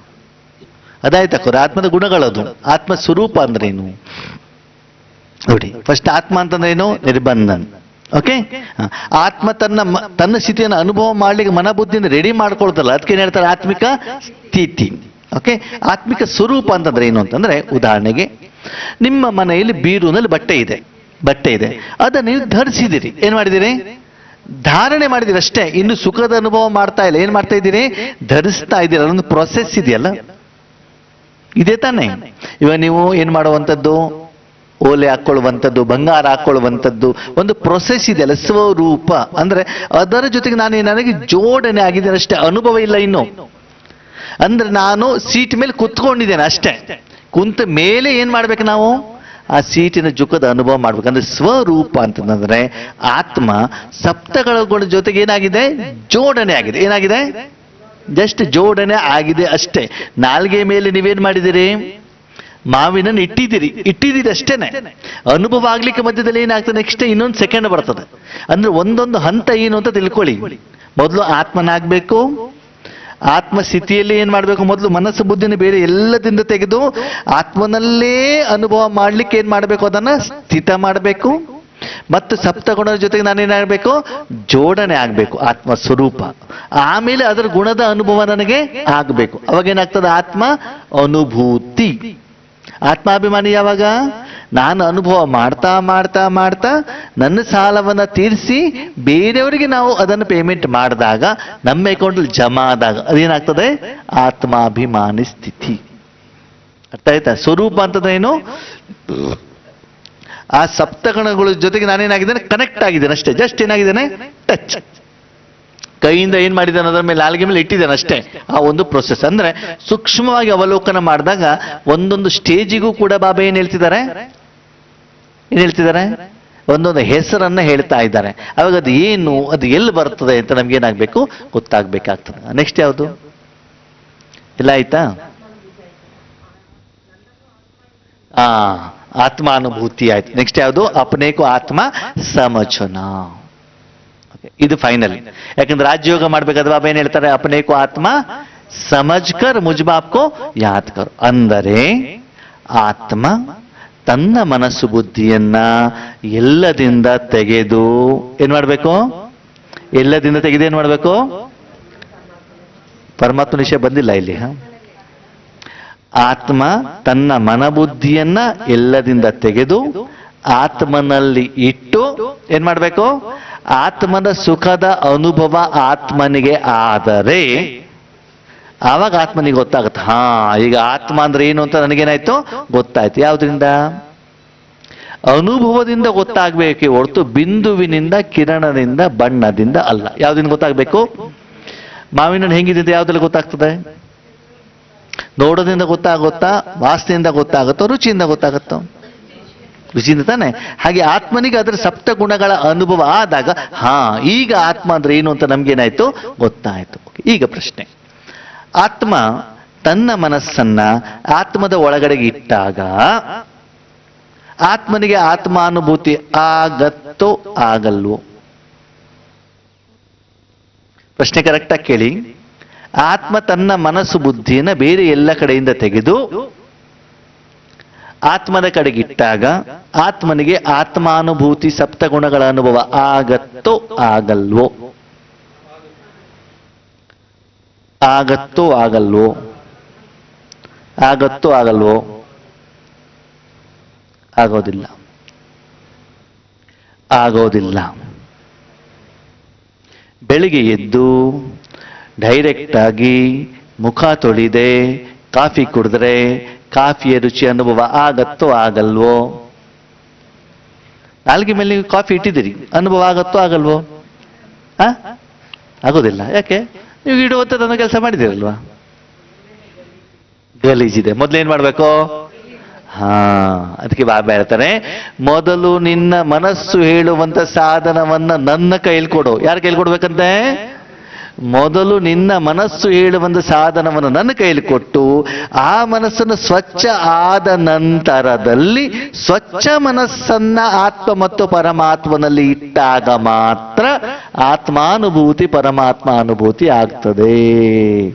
ಅದಾಯ್ತಕ್ಕೋರ ಆತ್ಮದ ಗುಣಗಳದು. ಆತ್ಮ ಸ್ವರೂಪ ಅಂದ್ರೇನು ನೋಡಿ. ಫಸ್ಟ್ ಆತ್ಮ ಅಂತಂದ್ರೇನು? ನಿರ್ಬಂಧನ್. ಓಕೆ. ಆತ್ಮ ತನ್ನ ಸ್ಥಿತಿಯನ್ನು ಅನುಭವ ಮಾಡ್ಲಿಕ್ಕೆ ಮನಬುದ್ಧಿಯಿಂದ ರೆಡಿ ಮಾಡ್ಕೊಳ್ತಲ್ಲ, ಅದಕ್ಕೆ ಏನ್ ಹೇಳ್ತಾರೆ? ಆತ್ಮಿಕ ಸ್ಥಿತಿ. ಓಕೆ. ಆತ್ಮಿಕ ಸ್ವರೂಪ ಅಂತಂದ್ರೆ ಏನು ಅಂತಂದ್ರೆ, ಉದಾಹರಣೆಗೆ ನಿಮ್ಮ ಮನೆಯಲ್ಲಿ ಬೀರುನಲ್ಲಿ ಬಟ್ಟೆ ಇದೆ, ಅದನ್ನು ನೀವು ಧರಿಸಿದಿರಿ. ಏನ್ ಮಾಡಿದಿರಿ? ಧಾರಣೆ ಮಾಡಿದಿರಿ ಅಷ್ಟೇ. ಇನ್ನು ಸುಖದ ಅನುಭವ ಮಾಡ್ತಾ ಇಲ್ಲ. ಏನ್ ಮಾಡ್ತಾ ಇದ್ದೀರಿ? ಧರಿಸ್ತಾ ಇದ್ದೀರಿ. ಅದೊಂದು ಪ್ರೊಸೆಸ್ ಇದೆಯಲ್ಲ, ಇದೇ ತಾನೆ. ಇವಾಗ ನೀವು ಏನ್ ಮಾಡುವಂಥದ್ದು? ಓಲೆ ಹಾಕೊಳ್ಳುವಂಥದ್ದು, ಬಂಗಾರ ಹಾಕೊಳ್ಳುವಂಥದ್ದು ಒಂದು ಪ್ರೊಸೆಸ್ ಇದೆಯಲ್ಲ, ಸ್ವರೂಪ ಅಂದ್ರೆ ಅದರ ಜೊತೆಗೆ ನನಗೆ ಜೋಡಣೆ ಆಗಿದ್ದೇನೆ ಅಷ್ಟೇ, ಅನುಭವ ಇಲ್ಲ ಇನ್ನು. ಅಂದ್ರೆ ನಾನು ಸೀಟ್ ಮೇಲೆ ಕುತ್ಕೊಂಡಿದ್ದೇನೆ ಅಷ್ಟೇ. ಕುಂತ ಮೇಲೆ ಏನ್ ಮಾಡ್ಬೇಕು? ನಾವು ಆ ಸೀಟಿನ ಜುಖದ ಅನುಭವ ಮಾಡ್ಬೇಕು. ಅಂದ್ರೆ ಸ್ವರೂಪ ಅಂತಂದ್ರೆ ಆತ್ಮ ಸಪ್ತಗಳ ಜೊತೆಗೆ ಏನಾಗಿದೆ? ಜೋಡಣೆ ಆಗಿದೆ. ಏನಾಗಿದೆ? ಜಸ್ಟ್ ಜೋಡಣೆ ಆಗಿದೆ ಅಷ್ಟೇ. ನಾಲ್ಗೆ ಮೇಲೆ ನೀವೇನ್ ಮಾಡಿದಿರಿ? ಮಾವಿನನ್ನು ಇಟ್ಟಿದ್ದೀರಿ ಅಷ್ಟೇನೆ. ಅನುಭವ ಆಗ್ಲಿಕ್ಕೆ ಮಧ್ಯದಲ್ಲಿ ಏನಾಗ್ತದೆ? ನೆಕ್ಸ್ಟ್ ಇನ್ನೊಂದು ಸೆಕೆಂಡ್ ಬರ್ತದೆ. ಅಂದ್ರೆ ಒಂದೊಂದು ಹಂತ ಏನು ಅಂತ ತಿಳ್ಕೊಳ್ಳಿ. ಮೊದಲು ಆತ್ಮನಾಗ್ಬೇಕು. ಆತ್ಮ ಸ್ಥಿತಿಯಲ್ಲಿ ಏನ್ ಮಾಡ್ಬೇಕು? ಮೊದಲು ಮನಸ್ಸು ಬುದ್ಧಿನ ಬೇರೆ ಎಲ್ಲದಿಂದ ತೆಗೆದು ಆತ್ಮನಲ್ಲೇ ಅನುಭವ ಮಾಡ್ಲಿಕ್ಕೆ ಏನ್ ಮಾಡ್ಬೇಕು? ಅದನ್ನ ಸ್ಥಿತ ಮಾಡಬೇಕು. ಮತ್ತು ಸಪ್ತಗುಣದ ಜೊತೆಗೆ ನಾನೇನಾಗಬೇಕು? ಜೋಡಣೆ ಆಗ್ಬೇಕು ಆತ್ಮ ಸ್ವರೂಪ. ಆಮೇಲೆ ಅದರ ಗುಣದ ಅನುಭವ ನನಗೆ ಆಗ್ಬೇಕು. ಅವಾಗ ಏನಾಗ್ತದೆ? ಆತ್ಮ ಅನುಭೂತಿ. ಆತ್ಮಾಭಿಮಾನಿ ಯಾವಾಗ? ನಾನು ಅನುಭವ ಮಾಡ್ತಾ ಮಾಡ್ತಾ ಮಾಡ್ತಾ ನನ್ನ ಸಾಲವನ್ನ ತೀರಿಸಿ ಬೇರೆಯವರಿಗೆ ನಾವು ಅದನ್ನು ಪೇಮೆಂಟ್ ಮಾಡಿದಾಗ ನಮ್ಮ ಅಕೌಂಟಲ್ಲಿ ಜಮಾ ಆದಾಗ ಅದೇನಾಗ್ತದೆ? ಆತ್ಮಾಭಿಮಾನಿ ಸ್ಥಿತಿ. ಅರ್ಥ ಆಯ್ತಾ? ಸ್ವರೂಪ ಅಂತಂದ್ರೆ ಏನು? ಆ ಸಪ್ತಗಣಗಳ ಜೊತೆಗೆ ನಾನೇನಾಗಿದ್ದೇನೆ? ಕನೆಕ್ಟ್ ಆಗಿದ್ದೇನೆ ಅಷ್ಟೇ. ಜಸ್ಟ್ ಏನಾಗಿದ್ದೇನೆ? ಟಚ್. ಕೈಯಿಂದ ಏನ್ ಮಾಡಿದ್ದಾನೆ? ಅದರ ಮೇಲೆ ನಾಲ್ಗೆ ಮೇಲೆ ಇಟ್ಟಿದ್ದಾನೆ ಅಷ್ಟೇ. ಆ ಒಂದು ಪ್ರೊಸೆಸ್ ಅಂದ್ರೆ ಸೂಕ್ಷ್ಮವಾಗಿ ಅವಲೋಕನ ಮಾಡಿದಾಗ ಒಂದೊಂದು ಸ್ಟೇಜಿಗೂ ಕೂಡ ಬಾಬಾ ಏನ್ ಹೇಳ್ತಿದ್ದಾರೆ? ಒಂದೊಂದು ಹೆಸರನ್ನ ಹೇಳ್ತಾ ಇದ್ದಾರೆ. ಅವಾಗ ಅದು ಏನು, ಅದು ಎಲ್ಲಿ ಬರ್ತದೆ ಅಂತ ನಮ್ಗೆ ಏನಾಗ್ಬೇಕು? ಗೊತ್ತಾಗ್ಬೇಕಾಗ್ತದೆ. ನೆಕ್ಸ್ಟ್ ಯಾವುದು? ಇಲ್ಲ ಆಯ್ತಾ? ಆತ್ಮಾನುಭೂತಿ ಆಯ್ತು. ನೆಕ್ಸ್ಟ್ ಯಾವುದು? ಅಪನೇಕು ಆತ್ಮ ಸಮಚುನಾ. ಇದು ಫೈನಲ್. ಯಾಕಂದ್ರೆ ರಾಜಯೋಗ ಮಾಡ್ಬೇಕಾದ್ರೆ ಬಾಬಾ ಏನ್ ಹೇಳ್ತಾರೆ? ಅಪನೇಕು ಆತ್ಮ ಸಮಜ್ಕರ್ ಮುಜ್ಬಾಪ್ಕೋ ಯಾದ್ ಕರ್. ಅಂದರೆ ಆತ್ಮ ತನ್ನ ಮನಸ್ಸು ಬುದ್ಧಿಯನ್ನ ಎಲ್ಲದಿಂದ ತೆಗೆದು ಏನ್ ಮಾಡ್ಬೇಕು? ಎಲ್ಲದಿಂದ ತೆಗೆದು ಏನ್ ಮಾಡ್ಬೇಕು? ಪರಮಾತ್ಮ ವಿಷಯ ಬಂದಿಲ್ಲ ಇಲ್ಲಿ. ಆತ್ಮ ತನ್ನ ಮನಬುದ್ಧಿಯನ್ನ ಎಲ್ಲದಿಂದ ತೆಗೆದು ಆತ್ಮನಲ್ಲಿ ಇಟ್ಟು ಏನ್ ಮಾಡ್ಬೇಕು? ಆತ್ಮದ ಸುಖದ ಅನುಭವ ಆತ್ಮನಿಗೆ ಆದರೆ ಆವಾಗ ಆತ್ಮನಿಗೆ ಗೊತ್ತಾಗುತ್ತೆ, ಹಾ ಈಗ ಆತ್ಮ ಅಂದ್ರೆ ಏನು ಅಂತ ನನಗೇನಾಯ್ತು ಗೊತ್ತಾಯ್ತು. ಯಾವ್ದ್ರಿಂದ? ಅನುಭವದಿಂದ ಗೊತ್ತಾಗ್ಬೇಕೆ ಹೊರತು ಬಿಂದುವಿನಿಂದ, ಕಿರಣದಿಂದ, ಬಣ್ಣದಿಂದ ಅಲ್ಲ. ಯಾವ್ದಿಂದ ಗೊತ್ತಾಗ್ಬೇಕು? ಮಾವಿನ ಹಣ್ಣು ಹೆಂಗಿದೆ ಯಾವ್ದ್ರಲ್ಲಿ ಗೊತ್ತಾಗ್ತದೆ? ನೋಡೋದ್ರಿಂದ ಗೊತ್ತಾಗುತ್ತಾ, ವಾಸನೆಯಿಂದ ಗೊತ್ತಾಗುತ್ತೋ, ರುಚಿಯಿಂದ ಗೊತ್ತಾಗುತ್ತೋ? ರುಚಿಯಿಂದ ತಾನೆ. ಹಾಗೆ ಆತ್ಮನಿಗೆ ಅದರ ಸಪ್ತ ಗುಣಗಳ ಅನುಭವ ಆದಾಗ ಹಾ ಈಗ ಆತ್ಮ ಅಂದ್ರೆ ಏನು ಅಂತ ನಮ್ಗೇನಾಯ್ತು ಗೊತ್ತಾಯ್ತು. ಈಗ ಪ್ರಶ್ನೆ, ಆತ್ಮ ತನ್ನ ಮನಸ್ಸನ್ನ ಆತ್ಮದ ಒಳಗಡೆಗೆ ಇಟ್ಟಾಗ ಆತ್ಮನಿಗೆ ಆತ್ಮಾನುಭೂತಿ ಆಗತ್ತೋ ಆಗಲ್ವೋ? ಪ್ರಶ್ನೆ ಕರೆಕ್ಟಾಗಿ ಕೇಳಿ. ಆತ್ಮ ತನ್ನ ಮನಸ್ಸು ಬುದ್ಧಿಯನ್ನ ಬೇರೆ ಎಲ್ಲ ಕಡೆಯಿಂದ ತೆಗೆದು ಆತ್ಮದ ಕಡೆಗಿಟ್ಟಾಗ ಆತ್ಮನಿಗೆ ಆತ್ಮಾನುಭೂತಿ ಸಪ್ತಗುಣಗಳ ಅನುಭವ ಆಗತ್ತೋ ಆಗಲ್ವೋ? ಆಗತ್ತೋ ಆಗಲ್ವೋ? ಆಗತ್ತೋ ಆಗಲ್ವೋ? ಆಗೋದಿಲ್ಲ. ಆಗೋದಿಲ್ಲ. ಬೆಳಿಗ್ಗೆ ಎದ್ದು ಡೈರೆಕ್ಟ್ ಆಗಿ ಮುಖ ತೊಳಿದೆ ಕಾಫಿ ಕುಡಿದ್ರೆ ಕಾಫಿಯ ರುಚಿ ಅನುಭವ ಆಗತ್ತೋ ಆಗಲ್ವೋ? ನಾಲ್ಗೆ ಮೇಲೆ ನೀವು ಕಾಫಿ ಇಟ್ಟಿದ್ದೀರಿ, ಅನುಭವ ಆಗತ್ತೋ ಆಗಲ್ವೋ? ಆಗೋದಿಲ್ಲ. ಯಾಕೆ? ನೀವು ಇಡುವಂತ ನನ್ನ ಕೆಲಸ ಮಾಡಿದಿರಲ್ವಾ? ಗಲೀಜಿದೆ. ಮೊದಲೇನ್ ಮಾಡ್ಬೇಕು? ಅದಕ್ಕೆ ಬಾಬಾ ಹೇಳ್ತಾನೆ, ಮೊದಲು ನಿನ್ನ ಮನಸ್ಸು ಹೇಳುವಂತ ಸಾಧನವನ್ನ ನನ್ನ ಕೈಲಿ ಕೊಡು. ಯಾರ ಕೈಲಿ ಕೊಡ್ಬೇಕಂತೆ? ಮೊದಲು ನಿನ್ನ ಮನಸ್ಸು ಹೇಳುವಂತ ಸಾಧನವನ್ನು ನನ್ನ ಕೈಲಿ ಕೊಟ್ಟು ಆ ಮನಸ್ಸನ್ನು ಸ್ವಚ್ಛ ಆದ ನಂತರದಲ್ಲಿ ಸ್ವಚ್ಛ ಮನಸ್ಸನ್ನ ಆತ್ಮ ಮತ್ತು ಪರಮಾತ್ಮನಲ್ಲಿ ಇಟ್ಟಾಗ ಮಾತ್ರ ಆತ್ಮಾನುಭೂತಿ ಪರಮಾತ್ಮ ಅನುಭೂತಿ ಆಗ್ತದೆ.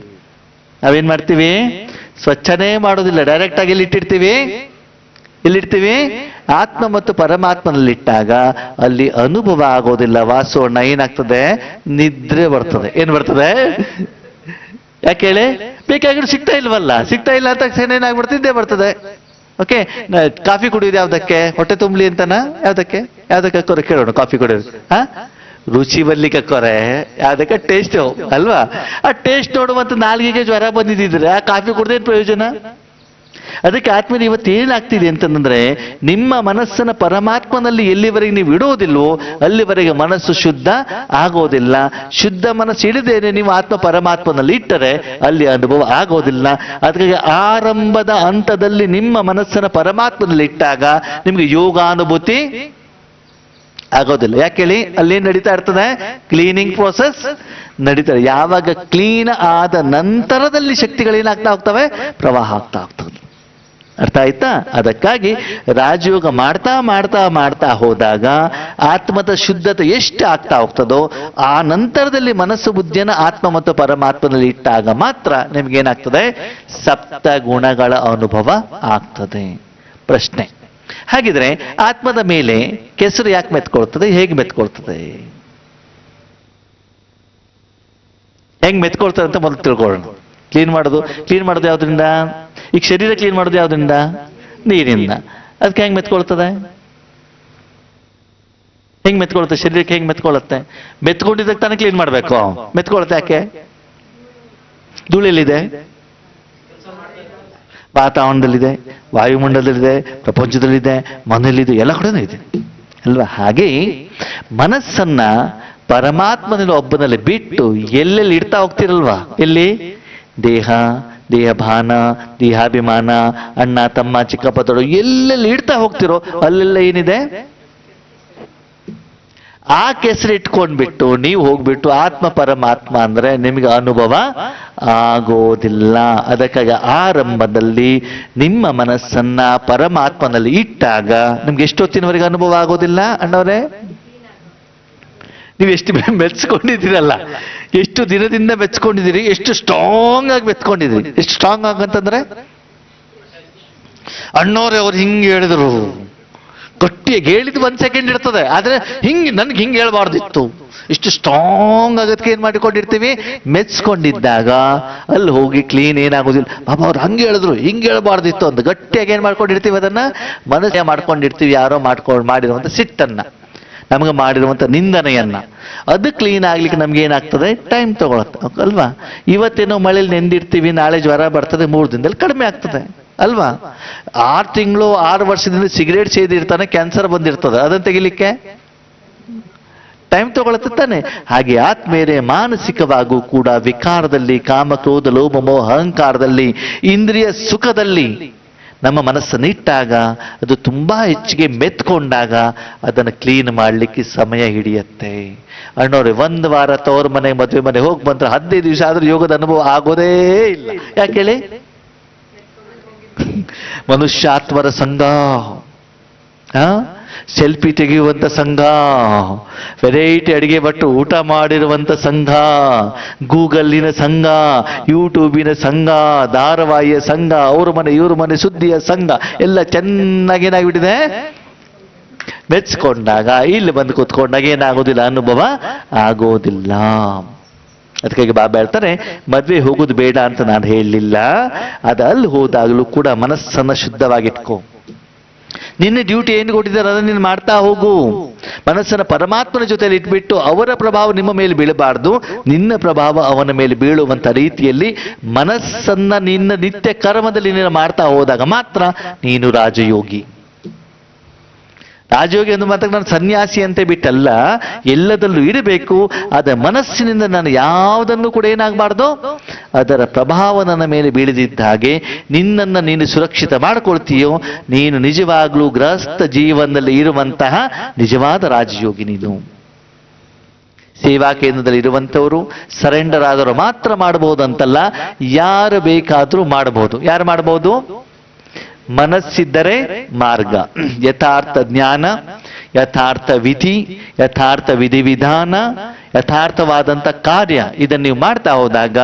ನಾವೇನ್ ಮಾಡ್ತೀವಿ? ಸ್ವಚ್ಛನೇ ಮಾಡೋದಿಲ್ಲ, ಡೈರೆಕ್ಟ್ ಆಗಿ ಎಲ್ಲಿಟ್ಟಿರ್ತೀವಿ? ಎಲ್ಲಿಡ್ತೀವಿ? ಆತ್ಮ ಮತ್ತು ಪರಮಾತ್ಮನಲ್ಲಿಟ್ಟಾಗ ಅಲ್ಲಿ ಅನುಭವ ಆಗೋದಿಲ್ಲ. ವಾಸವಣ್ಣ ಏನಾಗ್ತದೆ? ನಿದ್ರೆ ಬರ್ತದೆ. ಏನ್ ಬರ್ತದೆ? ಯಾಕೆ ಹೇಳಿ? ಬೇಕಾಗಿರೋ ಸಿಗ್ತಾ ಇಲ್ವಲ್ಲ, ಸಿಗ್ತಾ ಇಲ್ಲ ಅಂತ ಏನಾಗ್ಬಿಡ್ತಿದ್ದೇ ಬರ್ತದೆ. ಓಕೆ, ಕಾಫಿ ಕುಡಿಯೋದು ಯಾವ್ದಕ್ಕೆ? ಹೊಟ್ಟೆ ತುಂಬಲಿ ಅಂತನಾ? ಯಾವ್ದಕ್ಕೆ ಕೊರೆ ಕೇಳೋಣ. ಕಾಫಿ ಕುಡಿಯೋದು ರುಚಿ ಬರ್ಲಿಕ್ಕೆ ಕೊರೆ, ಯಾವ್ದಕ್ಕೆ? ಟೇಸ್ಟ್ ಅಲ್ವಾ? ಆ ಟೇಸ್ಟ್ ನೋಡುವಂತ ನಾಲ್ಗಿಗೆ ಜ್ವರ ಬಂದಿದ್ರೆ ಆ ಕಾಫಿ ಕುಡ್ದೇನ್ ಪ್ರಯೋಜನ? ಅದಕ್ಕೆ ಆತ್ಮೀಯ ಇವತ್ತು ಏನಾಗ್ತಿದೆ ಅಂತಂದ್ರೆ, ನಿಮ್ಮ ಮನಸ್ಸನ್ನ ಪರಮಾತ್ಮನಲ್ಲಿ ಎಲ್ಲಿವರೆಗೆ ನೀವು ಇಡೋದಿಲ್ವೋ ಅಲ್ಲಿವರೆಗೆ ಮನಸ್ಸು ಶುದ್ಧ ಆಗೋದಿಲ್ಲ. ಶುದ್ಧ ಮನಸ್ಸು ಇಡದೇನೆ ನೀವು ಆತ್ಮ ಪರಮಾತ್ಮನಲ್ಲಿ ಇಟ್ಟರೆ ಅಲ್ಲಿ ಅನುಭವ ಆಗೋದಿಲ್ಲ. ಅದಕ್ಕೆ ಆರಂಭದ ಹಂತದಲ್ಲಿ ನಿಮ್ಮ ಮನಸ್ಸನ್ನ ಪರಮಾತ್ಮನಲ್ಲಿ ಇಟ್ಟಾಗ ನಿಮ್ಗೆ ಯೋಗಾನುಭೂತಿ ಆಗೋದಿಲ್ಲ. ಯಾಕೆ ಹೇಳಿ? ಅಲ್ಲಿ ನಡೀತಾ ಇರ್ತದೆ ಕ್ಲೀನಿಂಗ್ ಪ್ರೋಸೆಸ್ ನಡೀತಾರೆ. ಯಾವಾಗ ಕ್ಲೀನ್ ಆದ ನಂತರದಲ್ಲಿ ಶಕ್ತಿಗಳೇನಾಗ್ತಾ ಹೋಗ್ತವೆ? ಪ್ರವಾಹ ಆಗ್ತಾ ಹೋಗ್ತದೆ. ಅರ್ಥ ಆಯ್ತಾ? ಅದಕ್ಕಾಗಿ ರಾಜಯೋಗ ಮಾಡ್ತಾ ಮಾಡ್ತಾ ಮಾಡ್ತಾ ಹೋದಾಗ ಆತ್ಮದ ಶುದ್ಧತೆ ಎಷ್ಟು ಆಗ್ತಾ ಹೋಗ್ತದೋ ಆ ನಂತರದಲ್ಲಿ ಮನಸ್ಸು ಬುದ್ಧಿಯನ್ನು ಆತ್ಮ ಮತ್ತು ಪರಮಾತ್ಮನಲ್ಲಿ ಇಟ್ಟಾಗ ಮಾತ್ರ ನಿಮ್ಗೇನಾಗ್ತದೆ? ಸಪ್ತ ಗುಣಗಳ ಅನುಭವ ಆಗ್ತದೆ. ಪ್ರಶ್ನೆ, ಹಾಗಿದ್ರೆ ಆತ್ಮದ ಮೇಲೆ ಕೆಸರು ಯಾಕೆ ಮೆತ್ಕೊಳ್ತದೆ? ಹೇಗೆ ಮೆತ್ಕೊಳ್ತದೆ? ಹೆಂಗ್ ಮೆತ್ಕೊಳ್ತದೆ ಅಂತ ಮೊದಲು ತಿಳ್ಕೊಳ್ಳೋಣ. ಕ್ಲೀನ್ ಮಾಡೋದು ಯಾವ್ದ್ರಿಂದ? ಈಗ ಶರೀರ ಕ್ಲೀನ್ ಮಾಡೋದು ಯಾವ್ದ್ರಿಂದ? ನೀರಿಂದ. ಅದಕ್ಕೆ ಹೆಂಗ್ ಮೆತ್ಕೊಳ್ತದೆ? ಹೆಂಗ್ ಮೆತ್ಕೊಳುತ್ತೆ? ಶರೀರಕ್ಕೆ ಹೆಂಗ್ ಮೆತ್ಕೊಳ್ಳುತ್ತೆ? ಮೆತ್ಕೊಂಡಿದ್ದಕ್ಕೆ ತಾನೇ ಕ್ಲೀನ್ ಮಾಡ್ಬೇಕು. ಮೆತ್ಕೊಳುತ್ತೆ ಯಾಕೆ? ಧೂಳೆಲ್ಲಿದೆ? ವಾತಾವರಣದಲ್ಲಿದೆ, ವಾಯುಮಂಡಲದಲ್ಲಿದೆ, ಪ್ರಪಂಚದಲ್ಲಿದೆ, ಮನೆಯಲ್ಲಿದೆ, ಎಲ್ಲ ಕಡೆನೂ ಇದೆ ಅಲ್ವಾ? ಹಾಗೆ ಮನಸ್ಸನ್ನ ಪರಮಾತ್ಮನಲ್ಲಿ ಒಬ್ಬನಲ್ಲಿ ಬಿಟ್ಟು ಎಲ್ಲೆಲ್ಲಿ ಇಡ್ತಾ ಹೋಗ್ತಿರಲ್ವಾ? ಎಲ್ಲಿ? ದೇಹಭಾನ, ದೇಹಾಭಿಮಾನ, ಅಣ್ಣ ತಮ್ಮ ಚಿಕ್ಕಪ್ಪ ದೊಡ್ಡ ಎಲ್ಲೆಲ್ಲಿ ಇಡ್ತಾ ಹೋಗ್ತಿರೋ ಅಲ್ಲೆಲ್ಲ ಏನಿದೆ? ಆ ಕೆಸರು ಇಟ್ಕೊಂಡ್ಬಿಟ್ಟು ನೀವು ಹೋಗ್ಬಿಟ್ಟು ಆತ್ಮ ಪರಮಾತ್ಮ ಅಂದ್ರೆ ನಿಮಗೆ ಅನುಭವ ಆಗೋದಿಲ್ಲ. ಅದಕ್ಕಾಗಿ ಆರಂಭದಲ್ಲಿ ನಿಮ್ಮ ಮನಸ್ಸನ್ನ ಪರಮಾತ್ಮನಲ್ಲಿ ಇಟ್ಟಾಗ ನಿಮ್ಗೆ ಎಷ್ಟೊತ್ತಿನವರೆಗೆ ಅನುಭವ ಆಗೋದಿಲ್ಲ ಅಣ್ಣವರೇ? ನೀವು ಎಷ್ಟು ಮೆಚ್ಕೊಂಡಿದ್ದೀರಲ್ಲ, ಎಷ್ಟು ದಿನದಿಂದ ಮೆಚ್ಕೊಂಡಿದ್ದೀರಿ, ಎಷ್ಟು ಸ್ಟ್ರಾಂಗ್ ಆಗಿ ಮೆಚ್ಕೊಂಡಿದ್ದೀರಿ. ಎಷ್ಟು ಸ್ಟ್ರಾಂಗ್ ಆಗಂತಂದ್ರೆ ಅಣ್ಣವ್ರೆ ಅವ್ರು ಹಿಂಗೆ ಹೇಳಿದ್ರು, ಗಟ್ಟಿಯಾಗಿ ಹೇಳಿದ್ದು 1 ಸೆಕೆಂಡ್ ಇರ್ತದೆ, ಆದ್ರೆ ನನ್ಗೆ ಹಿಂಗೆ ಹೇಳ್ಬಾರ್ದಿತ್ತು. ಇಷ್ಟು ಸ್ಟ್ರಾಂಗ್ ಆಗೋದಕ್ಕೆ ಏನ್ ಮಾಡಿಕೊಂಡಿರ್ತೀವಿ, ಮೆಚ್ಕೊಂಡಿದ್ದಾಗ ಅಲ್ಲಿ ಹೋಗಿ ಕ್ಲೀನ್ ಏನಾಗೋದಿಲ್ಲ. ಬಾಬಾ ಅವ್ರು ಹಂಗೆ ಹೇಳಿದ್ರು, ಹಿಂಗೆ ಹೇಳ್ಬಾರ್ದಿತ್ತು ಅಂತ ಗಟ್ಟಿಯಾಗಿ ಏನ್ ಮಾಡ್ಕೊಂಡಿರ್ತೀವಿ, ಅದನ್ನ ಮನಸ್ಸೇ ಮಾಡ್ಕೊಂಡಿರ್ತೀವಿ. ಯಾರೋ ಮಾಡಿರುವಂತ ಸಿಟ್ಟನ್ನ, ನಮ್ಗೆ ಮಾಡಿರುವಂತ ನಿಂದನೆಯನ್ನ. ಅದು ಕ್ಲೀನ್ ಆಗ್ಲಿಕ್ಕೆ ನಮ್ಗೆ ಏನಾಗ್ತದೆ, ಟೈಮ್ ತಗೊಳತ್ತೆ ಅಲ್ವಾ. ಇವತ್ತೇನೋ ಮಳೆಯಲ್ಲಿ ನೆಂದಿರ್ತೀವಿ, ನಾಳೆ ಜ್ವರ ಬರ್ತದೆ, 3 ದಿನದಲ್ಲಿ ಕಡಿಮೆ ಆಗ್ತದೆ ಅಲ್ವಾ. 6 ತಿಂಗಳು 6 ವರ್ಷದಿಂದ ಸಿಗರೇಟ್ ಸೇದಿರ್ತಾನೆ, ಕ್ಯಾನ್ಸರ್ ಬಂದಿರ್ತದೆ, ಅದನ್ನ ತೆಗಿಲಿಕ್ಕೆ ಟೈಮ್ ತಗೊಳತ್ತೆ ತಾನೆ. ಹಾಗೆ ಆತ್ಮೇರೆ ಮಾನಸಿಕವಾಗೂ ಕೂಡ ವಿಕಾರದಲ್ಲಿ, ಕಾಮ ಕ್ರೋಧ ಲೋಭ ಮೋಹ ಅಹಂಕಾರದಲ್ಲಿ, ಇಂದ್ರಿಯ ಸುಖದಲ್ಲಿ ನಮ್ಮ ಮನಸ್ಸನ್ನು ಇಟ್ಟಾಗ, ಅದು ತುಂಬಾ ಹೆಚ್ಚಿಗೆ ಮೆತ್ಕೊಂಡಾಗ ಅದನ್ನು ಕ್ಲೀನ್ ಮಾಡಲಿಕ್ಕೆ ಸಮಯ ಹಿಡಿಯತ್ತೆ. ಅಣ್ಣವ್ರೆ, 1 ವಾರ ತವರ ಮನೆ ಮದುವೆ ಮನೆ ಹೋಗಿ ಬಂದ್ರೆ 15 ದಿವಸ ಆದ್ರೂ ಯೋಗದ ಅನುಭವ ಆಗೋದೇ ಇಲ್ಲ. ಯಾಕೆ ಹೇಳಿ? ಮನುಷ್ಯಾತ್ಮರ ಸಂಘ, ಸೆಲ್ಫಿ ತೆಗೆಯುವಂತ ಸಂಘ, ವೆರೈಟಿ ಅಡಿಗೆ ಭಟ್ಟು ಊಟ ಮಾಡಿರುವಂತ ಸಂಘ, ಗೂಗಲ್ಲಿನ ಸಂಘ, ಯೂಟ್ಯೂಬಿನ ಸಂಘ, ಧಾರಾವಾಹಿಯ ಸಂಘ, ಅವ್ರ ಮನೆ ಇವ್ರ ಮನೆ ಸುದ್ದಿಯ ಸಂಘ ಎಲ್ಲ ಚೆನ್ನಾಗಿ ಏನಾಗ್ಬಿಟ್ಟಿದೆ. ಮೆಚ್ಕೊಂಡಾಗ ಇಲ್ಲಿ ಬಂದು ಕೂತ್ಕೊಂಡಾಗ ಏನಾಗೋದಿಲ್ಲ, ಅನುಭವ ಆಗೋದಿಲ್ಲ. ಅದಕ್ಕಾಗಿ ಬಾಬಾ ಹೇಳ್ತಾರೆ, ಮದ್ವೆ ಹೋಗೋದು ಬೇಡ ಅಂತ ನಾನು ಹೇಳಲಿಲ್ಲ, ಅದು ಅಲ್ಲಿ ಹೋದಾಗಲೂ ಕೂಡ ಮನಸ್ಸನ್ನ ಶುದ್ಧವಾಗಿಟ್ಕೋ. ನಿನ್ನ ಡ್ಯೂಟಿ ಏನು ಕೊಟ್ಟಿದ್ದಾರೆ ಅದನ್ನು ನೀನು ಮಾಡ್ತಾ ಹೋಗು. ಮನಸ್ಸನ್ನ ಪರಮಾತ್ಮನ ಜೊತೆಲಿ ಇಟ್ಬಿಟ್ಟು ಅವರ ಪ್ರಭಾವ ನಿಮ್ಮ ಮೇಲೆ ಬೀಳಬಾರ್ದು, ನಿನ್ನ ಪ್ರಭಾವ ಅವನ ಮೇಲೆ ಬೀಳುವಂತ ರೀತಿಯಲ್ಲಿ ಮನಸ್ಸನ್ನ ನಿನ್ನ ನಿತ್ಯ ಕರ್ಮದಲ್ಲಿ ನೀನು ಮಾಡ್ತಾ ಹೋದಾಗ ಮಾತ್ರ ನೀನು ರಾಜಯೋಗಿ. ರಾಜಯೋಗಿ ಎಂದು ಮಾತ್ರ ನಾನು ಸನ್ಯಾಸಿ ಅಂತ ಬಿಟ್ಟಲ್ಲ, ಎಲ್ಲದಲ್ಲೂ ಇರಬೇಕು. ಅದ ಮನಸ್ಸಿನಿಂದ ನಾನು ಯಾವುದನ್ನು ಕೂಡ ಏನಾಗಬಾರ್ದು, ಅದರ ಪ್ರಭಾವ ನನ್ನ ಮೇಲೆ ಬೀಳದಿದ್ದ ಹಾಗೆ ನಿನ್ನನ್ನು ನೀನು ಸುರಕ್ಷಿತ ಮಾಡಿಕೊಳ್ತೀಯೋ, ನೀನು ನಿಜವಾಗ್ಲೂ ಗೃಹಸ್ಥ ಜೀವನದಲ್ಲಿ ಇರುವಂತಹ ನಿಜವಾದ ರಾಜಯೋಗಿ ನೀನು. ಸೇವಾ ಕೇಂದ್ರದಲ್ಲಿ ಇರುವಂತವರು ಸರೆಂಡರ್ ಆದವರು ಮಾತ್ರ ಮಾಡಬಹುದಂತಲ್ಲ, ಯಾರು ಬೇಕಾದ್ರೂ ಮಾಡಬಹುದು. ಯಾರು ಮಾಡಬಹುದು? ಮನಸ್ಸಿದ್ದರೆ ಮಾರ್ಗ, ಯಥಾರ್ಥ ಜ್ಞಾನ, ಯಥಾರ್ಥ ವಿಧಿ, ಯಥಾರ್ಥ ವಿಧಿವಿಧಾನ, ಯಥಾರ್ಥವಾದಂಥ ಕಾರ್ಯ, ಇದನ್ನು ನೀವು ಮಾಡ್ತಾ ಹೋದಾಗ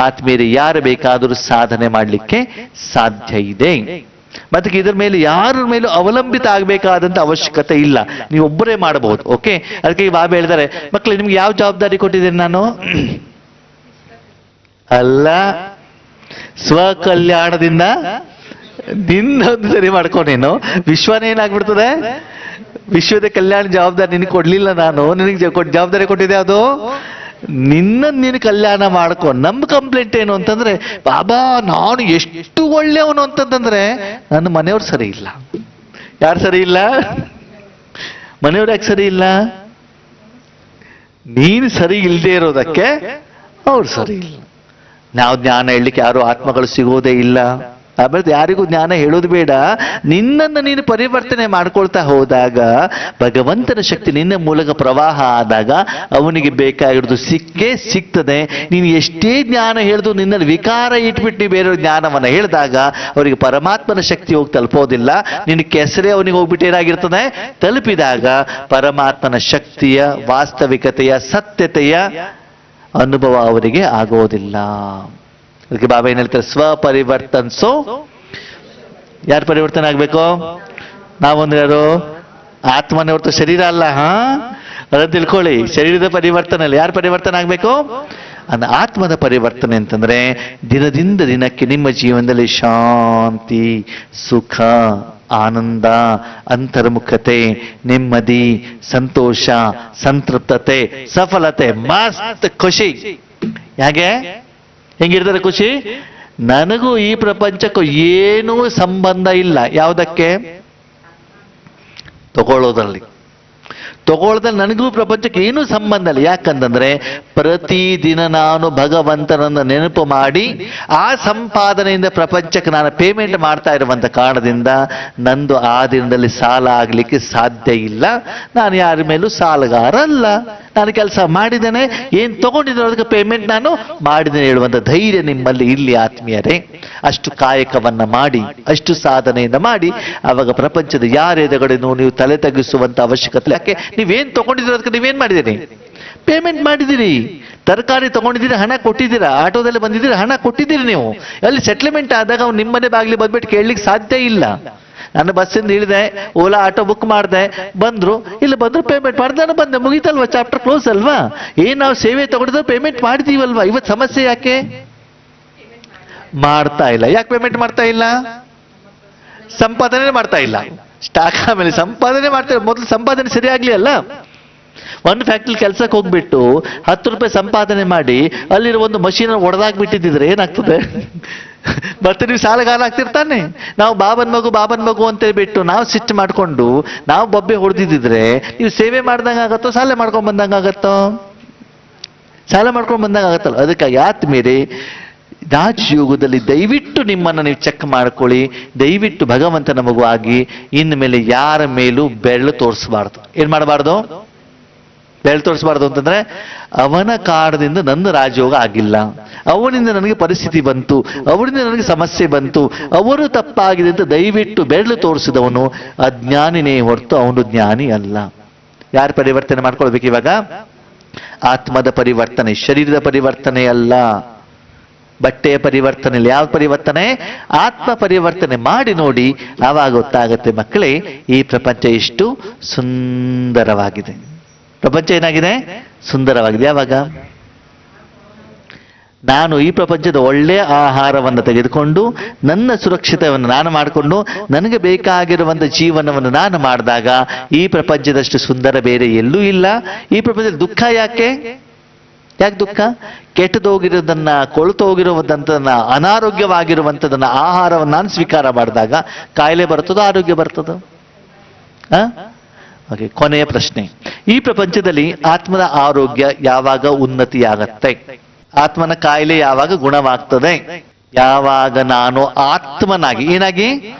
ಆತ್ಮೀಯರೇ ಯಾರು ಬೇಕಾದರೂ ಸಾಧನೆ ಮಾಡಲಿಕ್ಕೆ ಸಾಧ್ಯ ಇದೆ. ಮತ್ತೆ ಇದರ ಮೇಲೆ ಯಾರ ಮೇಲೂ ಅವಲಂಬಿತ ಆಗಬೇಕಾದಂತ ಅವಶ್ಯಕತೆ ಇಲ್ಲ, ನೀವು ಒಬ್ಬರೇ ಮಾಡಬಹುದು. ಓಕೆ, ಅದಕ್ಕೆ ಬಾಬಾ ಹೇಳಿದ್ದಾರೆ, ಮಕ್ಕಳು ನಿಮ್ಗೆ ಯಾವ ಜವಾಬ್ದಾರಿ ಕೊಟ್ಟಿದ್ದೇನೆ ನಾನು? ಅಲ್ಲ, ಸ್ವಕಲ್ಯಾಣದಿಂದ ನಿನ್ನೊಂದು ಸರಿ ಮಾಡ್ಕೊಂಡೇನು ವಿಶ್ವನೇ ಏನಾಗ್ಬಿಡ್ತದೆ. ವಿಶ್ವದ ಕಲ್ಯಾಣ ಜವಾಬ್ದಾರಿ ನಿನಗೆ ಕೊಡ್ಲಿಲ್ಲ ನಾನು, ನಿನಗೆ ಜವಾಬ್ದಾರಿ ಕೊಟ್ಟಿದೆ ಅದು ನಿನ್ನನ್ನು ನೀನು ಕಲ್ಯಾಣ ಮಾಡ್ಕೊ. ನಮ್ಮ ಕಂಪ್ಲೇಂಟ್ ಏನು ಅಂತಂದ್ರೆ, ಬಾಬಾ ನಾನು ಎಷ್ಟು ಒಳ್ಳೆಯವನು ಅಂತಂದ್ರೆ ನನ್ನ ಮನೆಯವ್ರು ಸರಿ ಇಲ್ಲ. ಯಾರು ಸರಿ ಇಲ್ಲ? ಮನೆಯವ್ರು ಯಾಕೆ ಸರಿ ಇಲ್ಲ? ನೀನು ಸರಿ ಇಲ್ಲದೆ ಇರೋದಕ್ಕೆ ಅವ್ರು ಸರಿ ಇಲ್ಲ. ನಾವು ಜ್ಞಾನ ಹೇಳಲಿಕ್ಕೆ ಯಾರು ಆತ್ಮಗಳು ಸಿಗೋದೇ ಇಲ್ಲ. ಆಮೇಲೆ ಯಾರಿಗೂ ಜ್ಞಾನ ಹೇಳೋದು ಬೇಡ. ನಿನ್ನನ್ನು ನೀನು ಪರಿವರ್ತನೆ ಮಾಡ್ಕೊಳ್ತಾ ಹೋದಾಗ ಭಗವಂತನ ಶಕ್ತಿ ನಿನ್ನ ಮೂಲಕ ಪ್ರವಾಹ ಆದಾಗ ಅವನಿಗೆ ಬೇಕಾಗಿರೋದು ಸಿಕ್ಕೇ ಸಿಗ್ತದೆ. ನೀನು ಎಷ್ಟೇ ಜ್ಞಾನ ಹೇಳಿದ್ರು ನಿನ್ನಲ್ಲಿ ವಿಕಾರ ಇಟ್ಬಿಟ್ಟು ನೀವು ಬೇರೆ ಜ್ಞಾನವನ್ನು ಹೇಳಿದಾಗ ಅವರಿಗೆ ಪರಮಾತ್ಮನ ಶಕ್ತಿ ಹೋಗಿ ತಲುಪೋದಿಲ್ಲ. ನಿನ್ನ ಕೆಸರೇ ಅವನಿಗೆ ಹೋಗ್ಬಿಟ್ಟು ಏನಾಗಿರ್ತದೆ, ತಲುಪಿದಾಗ ಪರಮಾತ್ಮನ ಶಕ್ತಿಯ ವಾಸ್ತವಿಕತೆಯ ಸತ್ಯತೆಯ ಅನುಭವ ಅವರಿಗೆ ಆಗೋದಿಲ್ಲ. ಅದಕ್ಕೆ ಬಾಬಾ ಏನ್ ಹೇಳ್ತಾರೆ, ಸ್ವಪರಿವರ್ತನ್ಸೋ. ಯಾರು ಪರಿವರ್ತನೆ ಆಗ್ಬೇಕು? ನಾವೊಂದು ಯಾರು? ಆತ್ಮನೇ ಹೊರತು ಶರೀರ ಅಲ್ಲ. ಅದನ್ನು ತಿಳ್ಕೊಳ್ಳಿ. ಶರೀರದ ಪರಿವರ್ತನೆ ಅಲ್ಲ, ಯಾರು ಪರಿವರ್ತನೆ ಆಗ್ಬೇಕು? ಆತ್ಮದ ಪರಿವರ್ತನೆ ಅಂತಂದ್ರೆ ದಿನದಿಂದ ದಿನಕ್ಕೆ ನಿಮ್ಮ ಜೀವನದಲ್ಲಿ ಶಾಂತಿ, ಸುಖ, ಆನಂದ, ಅಂತರ್ಮುಖತೆ, ನೆಮ್ಮದಿ, ಸಂತೋಷ, ಸಂತೃಪ್ತತೆ, ಸಫಲತೆ, ಮಸ್ತ್ ಖುಷಿ. ಹೇಗೆ ಹೆಂಗಿರ್ತಾರೆ ಖುಷಿ? ನನಗೂ ಈ ಪ್ರಪಂಚಕ್ಕೂ ಏನೂ ಸಂಬಂಧ ಇಲ್ಲ. ಯಾವುದಕ್ಕೆ? ತಗೊಳ್ಳೋದ್ರಲ್ಲಿ. ತಗೊಳ್ಳೋದ್ರಲ್ಲಿ ನನಗೂ ಪ್ರಪಂಚಕ್ಕೆ ಏನೂ ಸಂಬಂಧ ಇಲ್ಲ. ಯಾಕಂತಂದ್ರೆ ಪ್ರತಿದಿನ ನಾನು ಭಗವಂತನನ್ನು ನೆನಪು ಮಾಡಿ ಆ ಸಂಪಾದನೆಯಿಂದ ಪ್ರಪಂಚಕ್ಕೆ ನಾನು ಪೇಮೆಂಟ್ ಮಾಡ್ತಾ ಇರುವಂತ ಕಾರಣದಿಂದ ನಂದು ಆ ದಿನದಲ್ಲಿ ಸಾಲ ಆಗ್ಲಿಕ್ಕೆ ಸಾಧ್ಯ ಇಲ್ಲ. ನಾನು ಯಾರ ಮೇಲೂ ಸಾಲಗಾರ ಅಲ್ಲ. ನಾನು ಕೆಲಸ ಮಾಡಿದ್ದೇನೆ, ಏನ್ ತಗೊಂಡಿದ್ದೇನೆ ಅದಕ್ಕೆ ಪೇಮೆಂಟ್ ನಾನು ಮಾಡಿದ್ದೇನೆ ಹೇಳುವಂತ ಧೈರ್ಯ ನಿಮ್ಮಲ್ಲಿ ಇರ್ಲಿ ಆತ್ಮೀಯರೇ. ಅಷ್ಟು ಕಾಯಕವನ್ನ ಮಾಡಿ, ಅಷ್ಟು ಸಾಧನೆಯಿಂದ ಮಾಡಿ, ಆವಾಗ ಪ್ರಪಂಚದ ಯಾರೆದುಗಡೆನೂ ನೀವು ತಲೆ ತಗ್ಗಿಸುವಂತ ಅವಶ್ಯಕತೆ. ಯಾಕೆ? ನೀವೇನ್ ತಗೊಂಡಿದ್ದೀರ ಅದಕ್ಕೆ ನೀವೇನ್ ಮಾಡಿದ್ದೀರಿ? ಪೇಮೆಂಟ್ ಮಾಡಿದ್ದೀರಿ. ತರಕಾರಿ ತಗೊಂಡಿದ್ದೀರಿ, ಹಣ ಕೊಟ್ಟಿದ್ದೀರಾ. ಆಟೋದಲ್ಲಿ ಬಂದಿದ್ದೀರಿ, ಹಣ ಕೊಟ್ಟಿದ್ದೀರಿ. ನೀವು ಅಲ್ಲಿ ಸೆಟ್ಲ್ಮೆಂಟ್ ಆದಾಗ ಅವ್ನು ನಿಮ್ಮನೆ ಬಾಗಿಲಿ ಬಂದ್ಬಿಟ್ಟು ಕೇಳಲಿಕ್ಕೆ ಸಾಧ್ಯ ಇಲ್ಲ. ನಾನು ಬಸ್ಸಿಂದ ಇಳಿದೆ, ಓಲಾ ಆಟೋ ಬುಕ್ ಮಾಡಿದೆ, ಬಂದ್ರು, ಇಲ್ಲಿ ಬಂದ್ರು ಪೇಮೆಂಟ್ ಮಾಡಿದೆ, ನಾನು ಬಂದೆ, ಮುಗೀತಲ್ವಾ, ಚಾಪ್ಟರ್ ಕ್ಲೋಸ್ ಅಲ್ವಾ? ಏನ್ ನಾವು ಸೇವೆ ತಗೊಂಡಿದ್ರೆ ಪೇಮೆಂಟ್ ಮಾಡಿದೀವಲ್ವಾ? ಇವತ್ತು ಸಮಸ್ಯೆ ಯಾಕೆ ಮಾಡ್ತಾ ಇಲ್ಲ? ಯಾಕೆ ಪೇಮೆಂಟ್ ಮಾಡ್ತಾ ಇಲ್ಲ? ಸಂಪಾದನೆ ಮಾಡ್ತಾ ಇಲ್ಲ. ಸ್ಟಾಕ್ ಆಮೇಲೆ ಸಂಪಾದನೆ ಮಾಡ್ತಾರೆ, ಮೊದಲು ಸಂಪಾದನೆ ಸರಿಯಾಗ್ಲಿ ಅಲ್ಲ. ಒಂದು ಫ್ಯಾಕ್ಟ್ರಿ ಕೆಲ್ಸಕ್ಕೆ ಹೋಗ್ಬಿಟ್ಟು 10 ರೂಪಾಯಿ ಸಂಪಾದನೆ ಮಾಡಿ ಅಲ್ಲಿರೋ ಒಂದು ಮಷೀನ್ ಒಡೆದಾಗ್ಬಿಟ್ಟಿದ್ರೆ ಏನಾಗ್ತದೆ? ಮತ್ತೆ ನೀವು ಸಾಲಗಾರ ಆಗ್ತಿರ್ತಾನೆ. ನಾವು ಬಾಬನ್ ಮಗು ಅಂತ ಹೇಳ್ಬಿಟ್ಟು ನಾವು ಸಿಟ್ಟು ಮಾಡ್ಕೊಂಡು ನಾವು ಬೊಬ್ಬೆ ಹೊಡೆದಿದ್ರೆ ನೀವು ಸೇವೆ ಮಾಡ್ದಂಗ ಆಗತ್ತೋ, ಸಾಲ ಮಾಡ್ಕೊಂಡ್ ಬಂದಂಗ ಆಗತ್ತೋ? ಸಾಲ ಮಾಡ್ಕೊಂಡು ಬಂದಂಗ ಆಗತ್ತಲ್ಲ. ಅದಕ್ಕಾಗಿ ಆತ್ಮೀಯರೇ, ರಾಜಯೋಗದಲ್ಲಿ ದಯವಿಟ್ಟು ನಿಮ್ಮನ್ನು ನೀವು ಚೆಕ್ ಮಾಡ್ಕೊಳ್ಳಿ. ದಯವಿಟ್ಟು ಭಗವಂತನ ಮಗುವಾಗಿ ಇನ್ಮೇಲೆ ಯಾರ ಮೇಲೂ ಬೆರಳು ತೋರಿಸಬಾರ್ದು. ಏನ್ ಮಾಡಬಾರ್ದು? ಬೆರಳು ತೋರಿಸಬಾರ್ದು ಅಂತಂದ್ರೆ, ಅವನ ಕಾರಣದಿಂದ ನನ್ನ ರಾಜಯೋಗ ಆಗಿಲ್ಲ, ಅವನಿಂದ ನನಗೆ ಪರಿಸ್ಥಿತಿ ಬಂತು, ಅವರಿಂದ ನನಗೆ ಸಮಸ್ಯೆ ಬಂತು, ಅವರು ತಪ್ಪಾಗಿದೆ ಅಂತ ದಯವಿಟ್ಟು ಬೆರಳು ತೋರಿಸಿದವನು ಅಜ್ಞಾನಿನೇ ಹೊರತು ಅವನು ಜ್ಞಾನಿ ಅಲ್ಲ. ಯಾರು ಪರಿವರ್ತನೆ ಮಾಡ್ಕೊಳ್ಬೇಕು ಇವಾಗ? ಆತ್ಮದ ಪರಿವರ್ತನೆ, ಶರೀರದ ಪರಿವರ್ತನೆ ಅಲ್ಲ, ಬಟ್ಟೆಯ ಪರಿವರ್ತನೆ ಇಲ್ಲ. ಯಾವ ಪರಿವರ್ತನೆ? ಆತ್ಮ ಪರಿವರ್ತನೆ ಮಾಡಿ ನೋಡಿ, ಆವಾಗ ಗೊತ್ತಾಗತ್ತೆ ಮಕ್ಕಳೇ, ಈ ಪ್ರಪಂಚ ಎಷ್ಟು ಸುಂದರವಾಗಿದೆ. ಪ್ರಪಂಚ ಏನಾಗಿದೆ? ಸುಂದರವಾಗಿದೆ. ಯಾವಾಗ ನಾನು ಈ ಪ್ರಪಂಚದ ಒಳ್ಳೆಯ ಆಹಾರವನ್ನು ತೆಗೆದುಕೊಂಡು ನನ್ನ ಸುರಕ್ಷಿತವನ್ನು ನಾನು ಮಾಡಿಕೊಂಡು ನನಗೆ ಬೇಕಾಗಿರುವಂಥ ಜೀವನವನ್ನು ನಾನು ಮಾಡಿದಾಗ ಈ ಪ್ರಪಂಚದಷ್ಟು ಸುಂದರ ಬೇರೆ ಎಲ್ಲೂ ಇಲ್ಲ. ಈ ಪ್ರಪಂಚದ ದುಃಖ ಯಾಕೆ ದುಃಖ? ಕೆಟ್ಟದೋಗಿರೋದನ್ನ, ಕೊಳ್ತು ಹೋಗಿರುವಂಥದ್ದನ್ನ, ಅನಾರೋಗ್ಯವಾಗಿರುವಂಥದ್ದನ್ನ ಆಹಾರವನ್ನು ನಾನು ಸ್ವೀಕಾರ ಮಾಡಿದಾಗ ಕಾಯಿಲೆ ಬರ್ತದೋ, ಆರೋಗ್ಯ ಬರ್ತದೋ? ಓಕೆ, ಕೊನೆಯ ಪ್ರಶ್ನೆ. ಈ ಪ್ರಪಂಚದಲ್ಲಿ ಆತ್ಮದ ಆರೋಗ್ಯ ಯಾವಾಗ ಉನ್ನತಿಯಾಗತ್ತೆ? ಆತ್ಮನ ಕಾಯಿಲೆ ಯಾವಾಗ ಗುಣವಾಗ್ತದೆ? ಯಾವಾಗ ನಾನು ಆತ್ಮನಾಗಿ, ಏನಾಗಿ?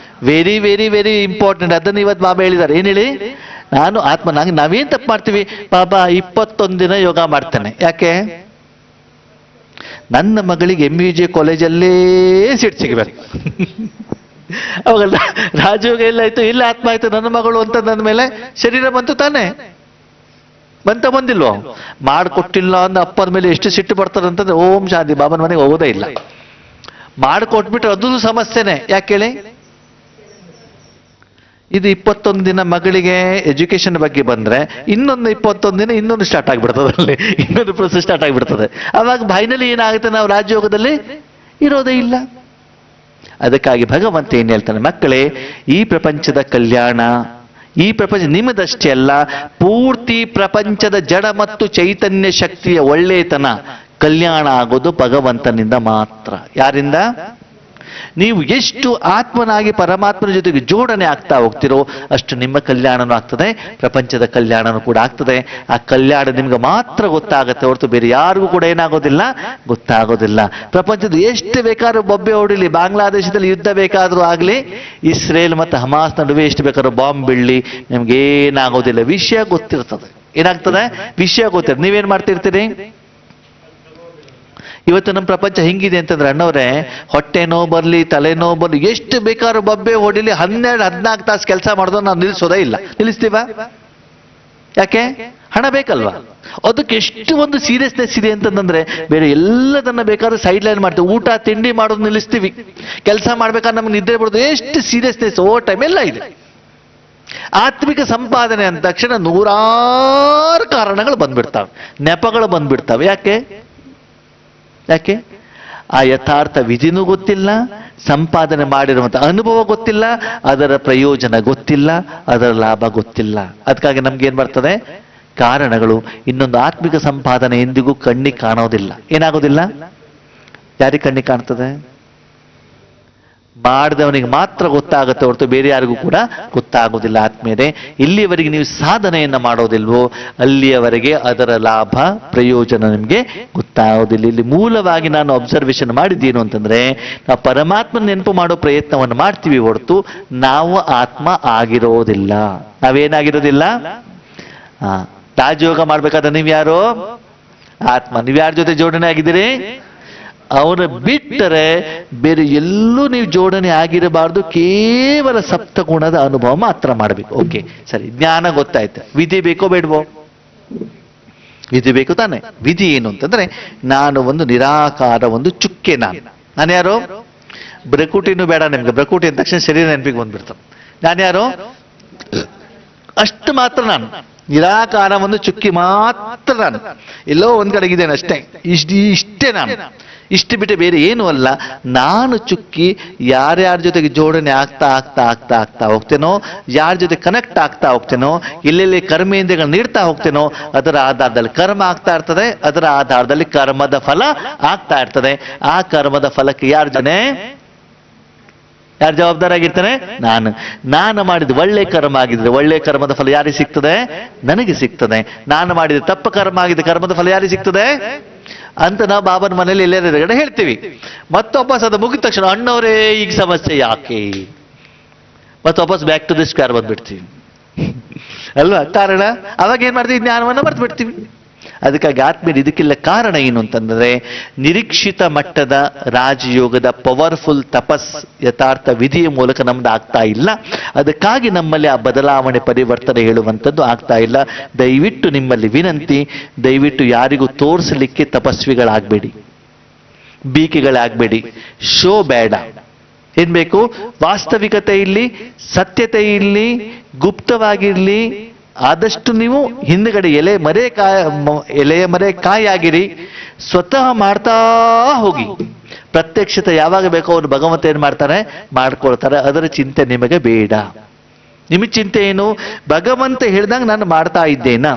Very very very important. ಅದನ್ನು ಇವತ್ತು ಬಾಬಾ ಹೇಳಿದ್ದಾರೆ. ಏನ್ ಹೇಳಿ? ನಾನು ಆತ್ಮನಾಗಿ. ನಾವೇನ್ ತಪ್ಪು ಮಾಡ್ತೀವಿ? ಬಾಬಾ 21 ದಿನ ಯೋಗ ಮಾಡ್ತೇನೆ. ಯಾಕೆ? ನನ್ನ ಮಗಳಿಗೆ MUJ ಕಾಲೇಜಲ್ಲೇ ಸೀಟ್ ಸಿಗಬೇಕು. ಅವಾಗಲ್ಲ ರಾಜಯೋಗ ಎಲ್ಲ ಆಯ್ತು, ಇಲ್ಲ ಆತ್ಮ ಆಯ್ತು, ನನ್ನ ಮಗಳು ಅಂತ ನನ್ನ ಮೇಲೆ ಶರೀರ ಬಂತು ತಾನೆ? ಬಂದಿಲ್ವೋ? ಮಾಡಿಕೊಟ್ಟಿಲ್ಲ ಅಂದ ಅಪ್ಪನ ಮೇಲೆ ಎಷ್ಟು ಸಿಟ್ಟು ಬರ್ತದೆ ಅಂತಂದ್ರೆ, ಓಂ ಶಾಂತಿ, ಬಾಬನ ಮನೆಗೆ ಹೋಗೋದೇ ಇಲ್ಲ. ಮಾಡಿಕೊಟ್ಬಿಟ್ರೆ ಅದು ಸಮಸ್ಯೆನೆ. ಯಾಕೆ ಹೇಳಿ? ಇದು 21 ದಿನ ಮಗಳಿಗೆ ಎಜುಕೇಶನ್ ಬಗ್ಗೆ ಬಂದ್ರೆ ಇನ್ನೊಂದು 21 ದಿನ ಇನ್ನೊಂದು ಸ್ಟಾರ್ಟ್ ಆಗಿಬಿಡ್ತದೆ, ಅಲ್ಲಿ ಇನ್ನೊಂದು ಪ್ರೊಸೆಸ್ ಸ್ಟಾರ್ಟ್ ಆಗಿಬಿಡ್ತದೆ. ಅವಾಗ ಫೈನಲಿ ಏನಾಗುತ್ತೆ? ನಾವು ರಾಜಯೋಗದಲ್ಲಿ ಇರೋದೇ ಇಲ್ಲ. ಅದಕ್ಕಾಗಿ ಭಗವಂತ ಏನ್ ಹೇಳ್ತಾನೆ? ಮಕ್ಕಳೇ, ಈ ಪ್ರಪಂಚದ ಕಲ್ಯಾಣ, ಈ ಪ್ರಪಂಚ ನಿಮ್ಮದಷ್ಟೇ ಅಲ್ಲ, ಪೂರ್ತಿ ಪ್ರಪಂಚದ ಜಡ ಮತ್ತು ಚೈತನ್ಯ ಶಕ್ತಿಯ ಒಳ್ಳೆತನ ಕಲ್ಯಾಣ ಆಗೋದು ಭಗವಂತನಿಂದ ಮಾತ್ರ. ಯಾರಿಂದ? ನೀವು ಎಷ್ಟು ಆತ್ಮನಾಗಿ ಪರಮಾತ್ಮನ ಜೊತೆಗೆ ಜೋಡಣೆ ಆಗ್ತಾ ಹೋಗ್ತಿರೋ ಅಷ್ಟು ನಿಮ್ಮ ಕಲ್ಯಾಣನೂ ಆಗ್ತದೆ, ಪ್ರಪಂಚದ ಕಲ್ಯಾಣನೂ ಕೂಡ ಆಗ್ತದೆ. ಆ ಕಲ್ಯಾಣ ನಿಮ್ಗೆ ಮಾತ್ರ ಗೊತ್ತಾಗತ್ತೆ ಹೊರತು ಬೇರೆ ಯಾರಿಗೂ ಕೂಡ ಏನಾಗೋದಿಲ್ಲ, ಗೊತ್ತಾಗೋದಿಲ್ಲ. ಪ್ರಪಂಚದ ಎಷ್ಟು ಬೇಕಾದ್ರೂ ಬೊಬ್ಬೆ ಹೊಡಿಲಿ, ಬಾಂಗ್ಲಾದೇಶದಲ್ಲಿ ಯುದ್ಧ ಬೇಕಾದ್ರೂ ಆಗ್ಲಿ, ಇಸ್ರೇಲ್ ಮತ್ತು ಹಮಾಸ್ ನಡುವೆ ಎಷ್ಟು ಬೇಕಾದ್ರೂ ಬಾಂಬ್ ಬೀಳಲಿ, ನಿಮ್ಗೇನಾಗೋದಿಲ್ಲ. ವಿಷಯ ಗೊತ್ತಿರ್ತದೆ. ಏನಾಗ್ತದೆ? ವಿಷಯ ಗೊತ್ತಿರ್ತದೆ. ನೀವೇನ್ ಮಾಡ್ತಿರ್ತೀರಿ? ಇವತ್ತು ನಮ್ಮ ಪ್ರಪಂಚ ಹಿಂಗಿದೆ ಅಂತಂದ್ರೆ ಅಣ್ಣವ್ರೆ, ಹೊಟ್ಟೆ ನೋವು ಬರ್ಲಿ, ತಲೆನೋವು ಬರ್ಲಿ, ಎಷ್ಟು ಬೇಕಾದ್ರೂ ಬೊಬ್ಬೆ ಹೊಡಿಲಿ, 12-14 ತಾಸು ಕೆಲಸ ಮಾಡಿದ್ರು ನಾವು ನಿಲ್ಲಿಸೋದೇ ಇಲ್ಲ. ನಿಲ್ಲಿಸ್ತೀವ? ಯಾಕೆ? ಹಣ ಬೇಕಲ್ವಾ? ಅದಕ್ಕೆ ಎಷ್ಟು ಒಂದು ಸೀರಿಯಸ್ನೆಸ್ ಇದೆ ಅಂತಂದ್ರೆ, ಬೇರೆ ಎಲ್ಲದನ್ನ ಬೇಕಾದ್ರೆ ಸೈಡ್ ಲೈನ್ ಮಾಡ್ತೀವಿ. ಊಟ ತಿಂಡಿ ಮಾಡೋದು ನಿಲ್ಲಿಸ್ತೀವಿ, ಕೆಲಸ ಮಾಡ್ಬೇಕಾದ್ರೆ ನಮ್ಗೆ ನಿದ್ರೆ ಬಿಡೋದು, ಎಷ್ಟು ಸೀರಿಯಸ್ನೆಸ್, ಓವರ್ ಟೈಮ್ ಎಲ್ಲ ಇದೆ. ಆತ್ಮಿಕ ಸಂಪಾದನೆ ಅಂದ ತಕ್ಷಣ 100 ಕಾರಣಗಳು ಬಂದ್ಬಿಡ್ತಾವೆ, ನೆಪಗಳು ಬಂದ್ಬಿಡ್ತಾವೆ. ಯಾಕೆ? ಆ ಯಥಾರ್ಥ ವಿಧಿನೂ ಗೊತ್ತಿಲ್ಲ, ಸಂಪಾದನೆ ಮಾಡಿರುವಂತ ಅನುಭವ ಗೊತ್ತಿಲ್ಲ, ಅದರ ಪ್ರಯೋಜನ ಗೊತ್ತಿಲ್ಲ, ಅದರ ಲಾಭ ಗೊತ್ತಿಲ್ಲ. ಅದಕ್ಕಾಗಿ ನಮ್ಗೆ ಏನ್ ಬರ್ತದೆ? ಕಾರಣಗಳು. ಇನ್ನೊಂದು ಆತ್ಮಿಕ ಸಂಪಾದನೆ ಎಂದಿಗೂ ಕಣ್ಣಿಗೆ ಕಾಣೋದಿಲ್ಲ. ಏನಾಗೋದಿಲ್ಲ? ಯಾರಿಗೆ ಕಣ್ಣಿಗೆ ಕಾಣ್ತದೆ? ಮಾಡಿದವನಿಗೆ ಮಾತ್ರ ಗೊತ್ತಾಗುತ್ತೆ ಹೊರತು ಬೇರೆ ಯಾರಿಗೂ ಕೂಡ ಗೊತ್ತಾಗೋದಿಲ್ಲ. ಆತ್ಮೀಯರೇ, ಇಲ್ಲಿಯವರೆಗೆ ನೀವು ಸಾಧನೆಯನ್ನ ಮಾಡೋದಿಲ್ವೋ ಅಲ್ಲಿಯವರೆಗೆ ಅದರ ಲಾಭ ಪ್ರಯೋಜನ ನಿಮಗೆ ಗೊತ್ತಾಗೋದಿಲ್ಲ. ಇಲ್ಲಿ ಮೂಲವಾಗಿ ನಾನು ಅಬ್ಸರ್ವೇಷನ್ ಮಾಡಿದ್ದೇನು ಅಂತಂದ್ರೆ, ನಾವು ಪರಮಾತ್ಮ ನೆನಪು ಮಾಡೋ ಪ್ರಯತ್ನವನ್ನು ಮಾಡ್ತೀವಿ ಹೊರತು ನಾವು ಆತ್ಮ ಆಗಿರೋದಿಲ್ಲ. ನಾವೇನಾಗಿರೋದಿಲ್ಲ? ರಾಜಯೋಗ ಮಾಡ್ಬೇಕಾದ್ರೆ ನೀವ್ಯಾರು? ಆತ್ಮ. ನೀವ್ಯಾರ ಜೊತೆ ಜೋಡಣೆ ಆಗಿದ್ದೀರಿ? ಅವನ ಬಿಟ್ಟರೆ ಬೇರೆ ಎಲ್ಲೂ ನೀವು ಜೋಡಣೆ ಆಗಿರಬಾರ್ದು. ಕೇವಲ ಸಪ್ತಗುಣದ ಅನುಭವ ಮಾತ್ರ ಮಾಡಬೇಕು. ಓಕೆ, ಸರಿ, ಜ್ಞಾನ ಗೊತ್ತಾಯ್ತು. ವಿಧಿ ಬೇಕೋ ಬೇಡವೋ? ವಿಧಿ ಬೇಕು ತಾನೆ. ವಿಧಿ ಏನು ಅಂತಂದ್ರೆ, ನಾನು ಒಂದು ನಿರಾಕಾರ, ಒಂದು ಚುಕ್ಕೆ. ನಾನು ಯಾರು? ಬ್ರಕುಟಿನೂ ಬೇಡ ನಿಮ್ಗೆ. ಬ್ರಕುಟಿ ಅಂದ ತಕ್ಷಣ ಶರೀರ ನೆನಪಿಗೆ ಬಂದ್ಬಿಡ್ತಾನೆ. ನಾನ್ಯಾರು? ಅಷ್ಟು ಮಾತ್ರ ನಾನು, ನಿರಾಕಾರ ಒಂದು ಚುಕ್ಕಿ ಮಾತ್ರ ನಾನು, ಎಲ್ಲೋ ಒಂದ್ ಕಡೆಗಿದ್ದೇನೆ ಅಷ್ಟೇ, ಇಷ್ಟೇ ನಾನು, ಇಷ್ಟು ಬಿಟ್ಟು ಬೇರೆ ಏನೂ ಅಲ್ಲ. ನಾನು ಚುಕ್ಕಿ ಯಾರ್ಯಾರ ಜೊತೆಗೆ ಜೋಡಣೆ ಆಗ್ತಾ ಆಗ್ತಾ ಆಗ್ತಾ ಆಗ್ತಾ ಹೋಗ್ತೇನೋ, ಯಾರ ಜೊತೆ ಕನೆಕ್ಟ್ ಆಗ್ತಾ ಹೋಗ್ತೇನೋ, ಎಲ್ಲೆಲ್ಲಿ ಕರ್ಮೇಂದ್ರಿಯಗಳು ನೀಡ್ತಾ ಹೋಗ್ತೇನೋ, ಅದರ ಆಧಾರದಲ್ಲಿ ಕರ್ಮ ಆಗ್ತಾ ಇರ್ತದೆ, ಅದರ ಆಧಾರದಲ್ಲಿ ಕರ್ಮದ ಫಲ ಆಗ್ತಾ ಇರ್ತದೆ. ಆ ಕರ್ಮದ ಫಲಕ್ಕೆ ಯಾರು ಜವಾಬ್ದಾರ ಆಗಿರ್ತಾನೆ? ನಾನು ಮಾಡಿದ ಒಳ್ಳೆ ಕರ್ಮ ಆಗಿದ್ರೆ ಒಳ್ಳೆ ಕರ್ಮದ ಫಲ ಯಾರಿಗೆ ಸಿಗ್ತದೆ? ನನಗೆ ಸಿಗ್ತದೆ. ನಾನು ಮಾಡಿದ ತಪ್ಪ ಕರ್ಮ ಆಗಿದೆ, ಕರ್ಮದ ಫಲ ಯಾರಿಗೆ ಸಿಗ್ತದೆ ಅಂತ ನಾವು ಬಾಬನ ಮನೇಲಿ ಎಲ್ಲೆರಗಡೆ ಹೇಳ್ತೀವಿ. ಮತ್ತೊಬ್ಬಸ್ ಅದು ಮುಗಿದ ತಕ್ಷಣ ಅಣ್ಣವರೇ ಈಗ ಸಮಸ್ಯೆ ಯಾಕೆ, ಮತ್ತೊಬ್ಬಸ್ ಬ್ಯಾಕ್ ಟು ದಿ ಸ್ಕ್ವೇರ್ ಬಂದ್ಬಿಡ್ತೀವಿ ಅಲ್ವಾ? ಕಾರಣ ಅವಾಗ ಏನ್ ಮಾಡ್ತೀವಿ? ಜ್ಞಾನವನ್ನ ಮರ್ತು ಬಿಡ್ತೀವಿ. ಅದಕ್ಕಾಗಿ ಆತ್ಮೀಯ ಇದಕ್ಕೆಲ್ಲ ಕಾರಣ ಏನು ಅಂತಂದ್ರೆ, ನಿರೀಕ್ಷಿತ ಮಟ್ಟದ ರಾಜಯೋಗದ ಪವರ್ಫುಲ್ ತಪಸ್ ಯಥಾರ್ಥ ವಿಧಿಯ ಮೂಲಕ ನಮ್ದು ಆಗ್ತಾ ಇಲ್ಲ. ಅದಕ್ಕಾಗಿ ನಮ್ಮಲ್ಲಿ ಆ ಬದಲಾವಣೆ ಪರಿವರ್ತನೆ ಹೇಳುವಂಥದ್ದು ಆಗ್ತಾ ಇಲ್ಲ. ದಯವಿಟ್ಟು ನಿಮ್ಮಲ್ಲಿ ವಿನಂತಿ, ದಯವಿಟ್ಟು ಯಾರಿಗೂ ತೋರಿಸಲಿಕ್ಕೆ ತಪಸ್ವಿಗಳಾಗಬೇಡಿ, ಬೀಕಿಗಳಾಗಬೇಡಿ, ಶೋ ಬೇಡ. ಏನ್ ಬೇಕು? ವಾಸ್ತವಿಕತೆ ಇಲ್ಲಿ, ಸತ್ಯತೆ ಇಲ್ಲಿ, ಗುಪ್ತವಾಗಿರ್ಲಿ. ಆದಷ್ಟು ನೀವು ಹಿಂದ್ಗಡೆ ಎಲೆಯ ಮರೆ ಕಾಯಾಗಿರಿ, ಸ್ವತಃ ಮಾಡ್ತಾ ಹೋಗಿ. ಪ್ರತ್ಯಕ್ಷತೆ ಯಾವಾಗ ಬೇಕೋ ಅವ್ರು ಭಗವಂತ ಏನ್ ಮಾಡ್ತಾರೆ? ಮಾಡ್ಕೊಳ್ತಾರೆ. ಅದರ ಚಿಂತೆ ನಿಮಗೆ ಬೇಡ. ನಿಮಗೆ ಚಿಂತೆ ಏನು? ಭಗವಂತ ಹೇಳಿದಾಗ ನಾನು ಮಾಡ್ತಾ ಇದ್ದೇನಾ,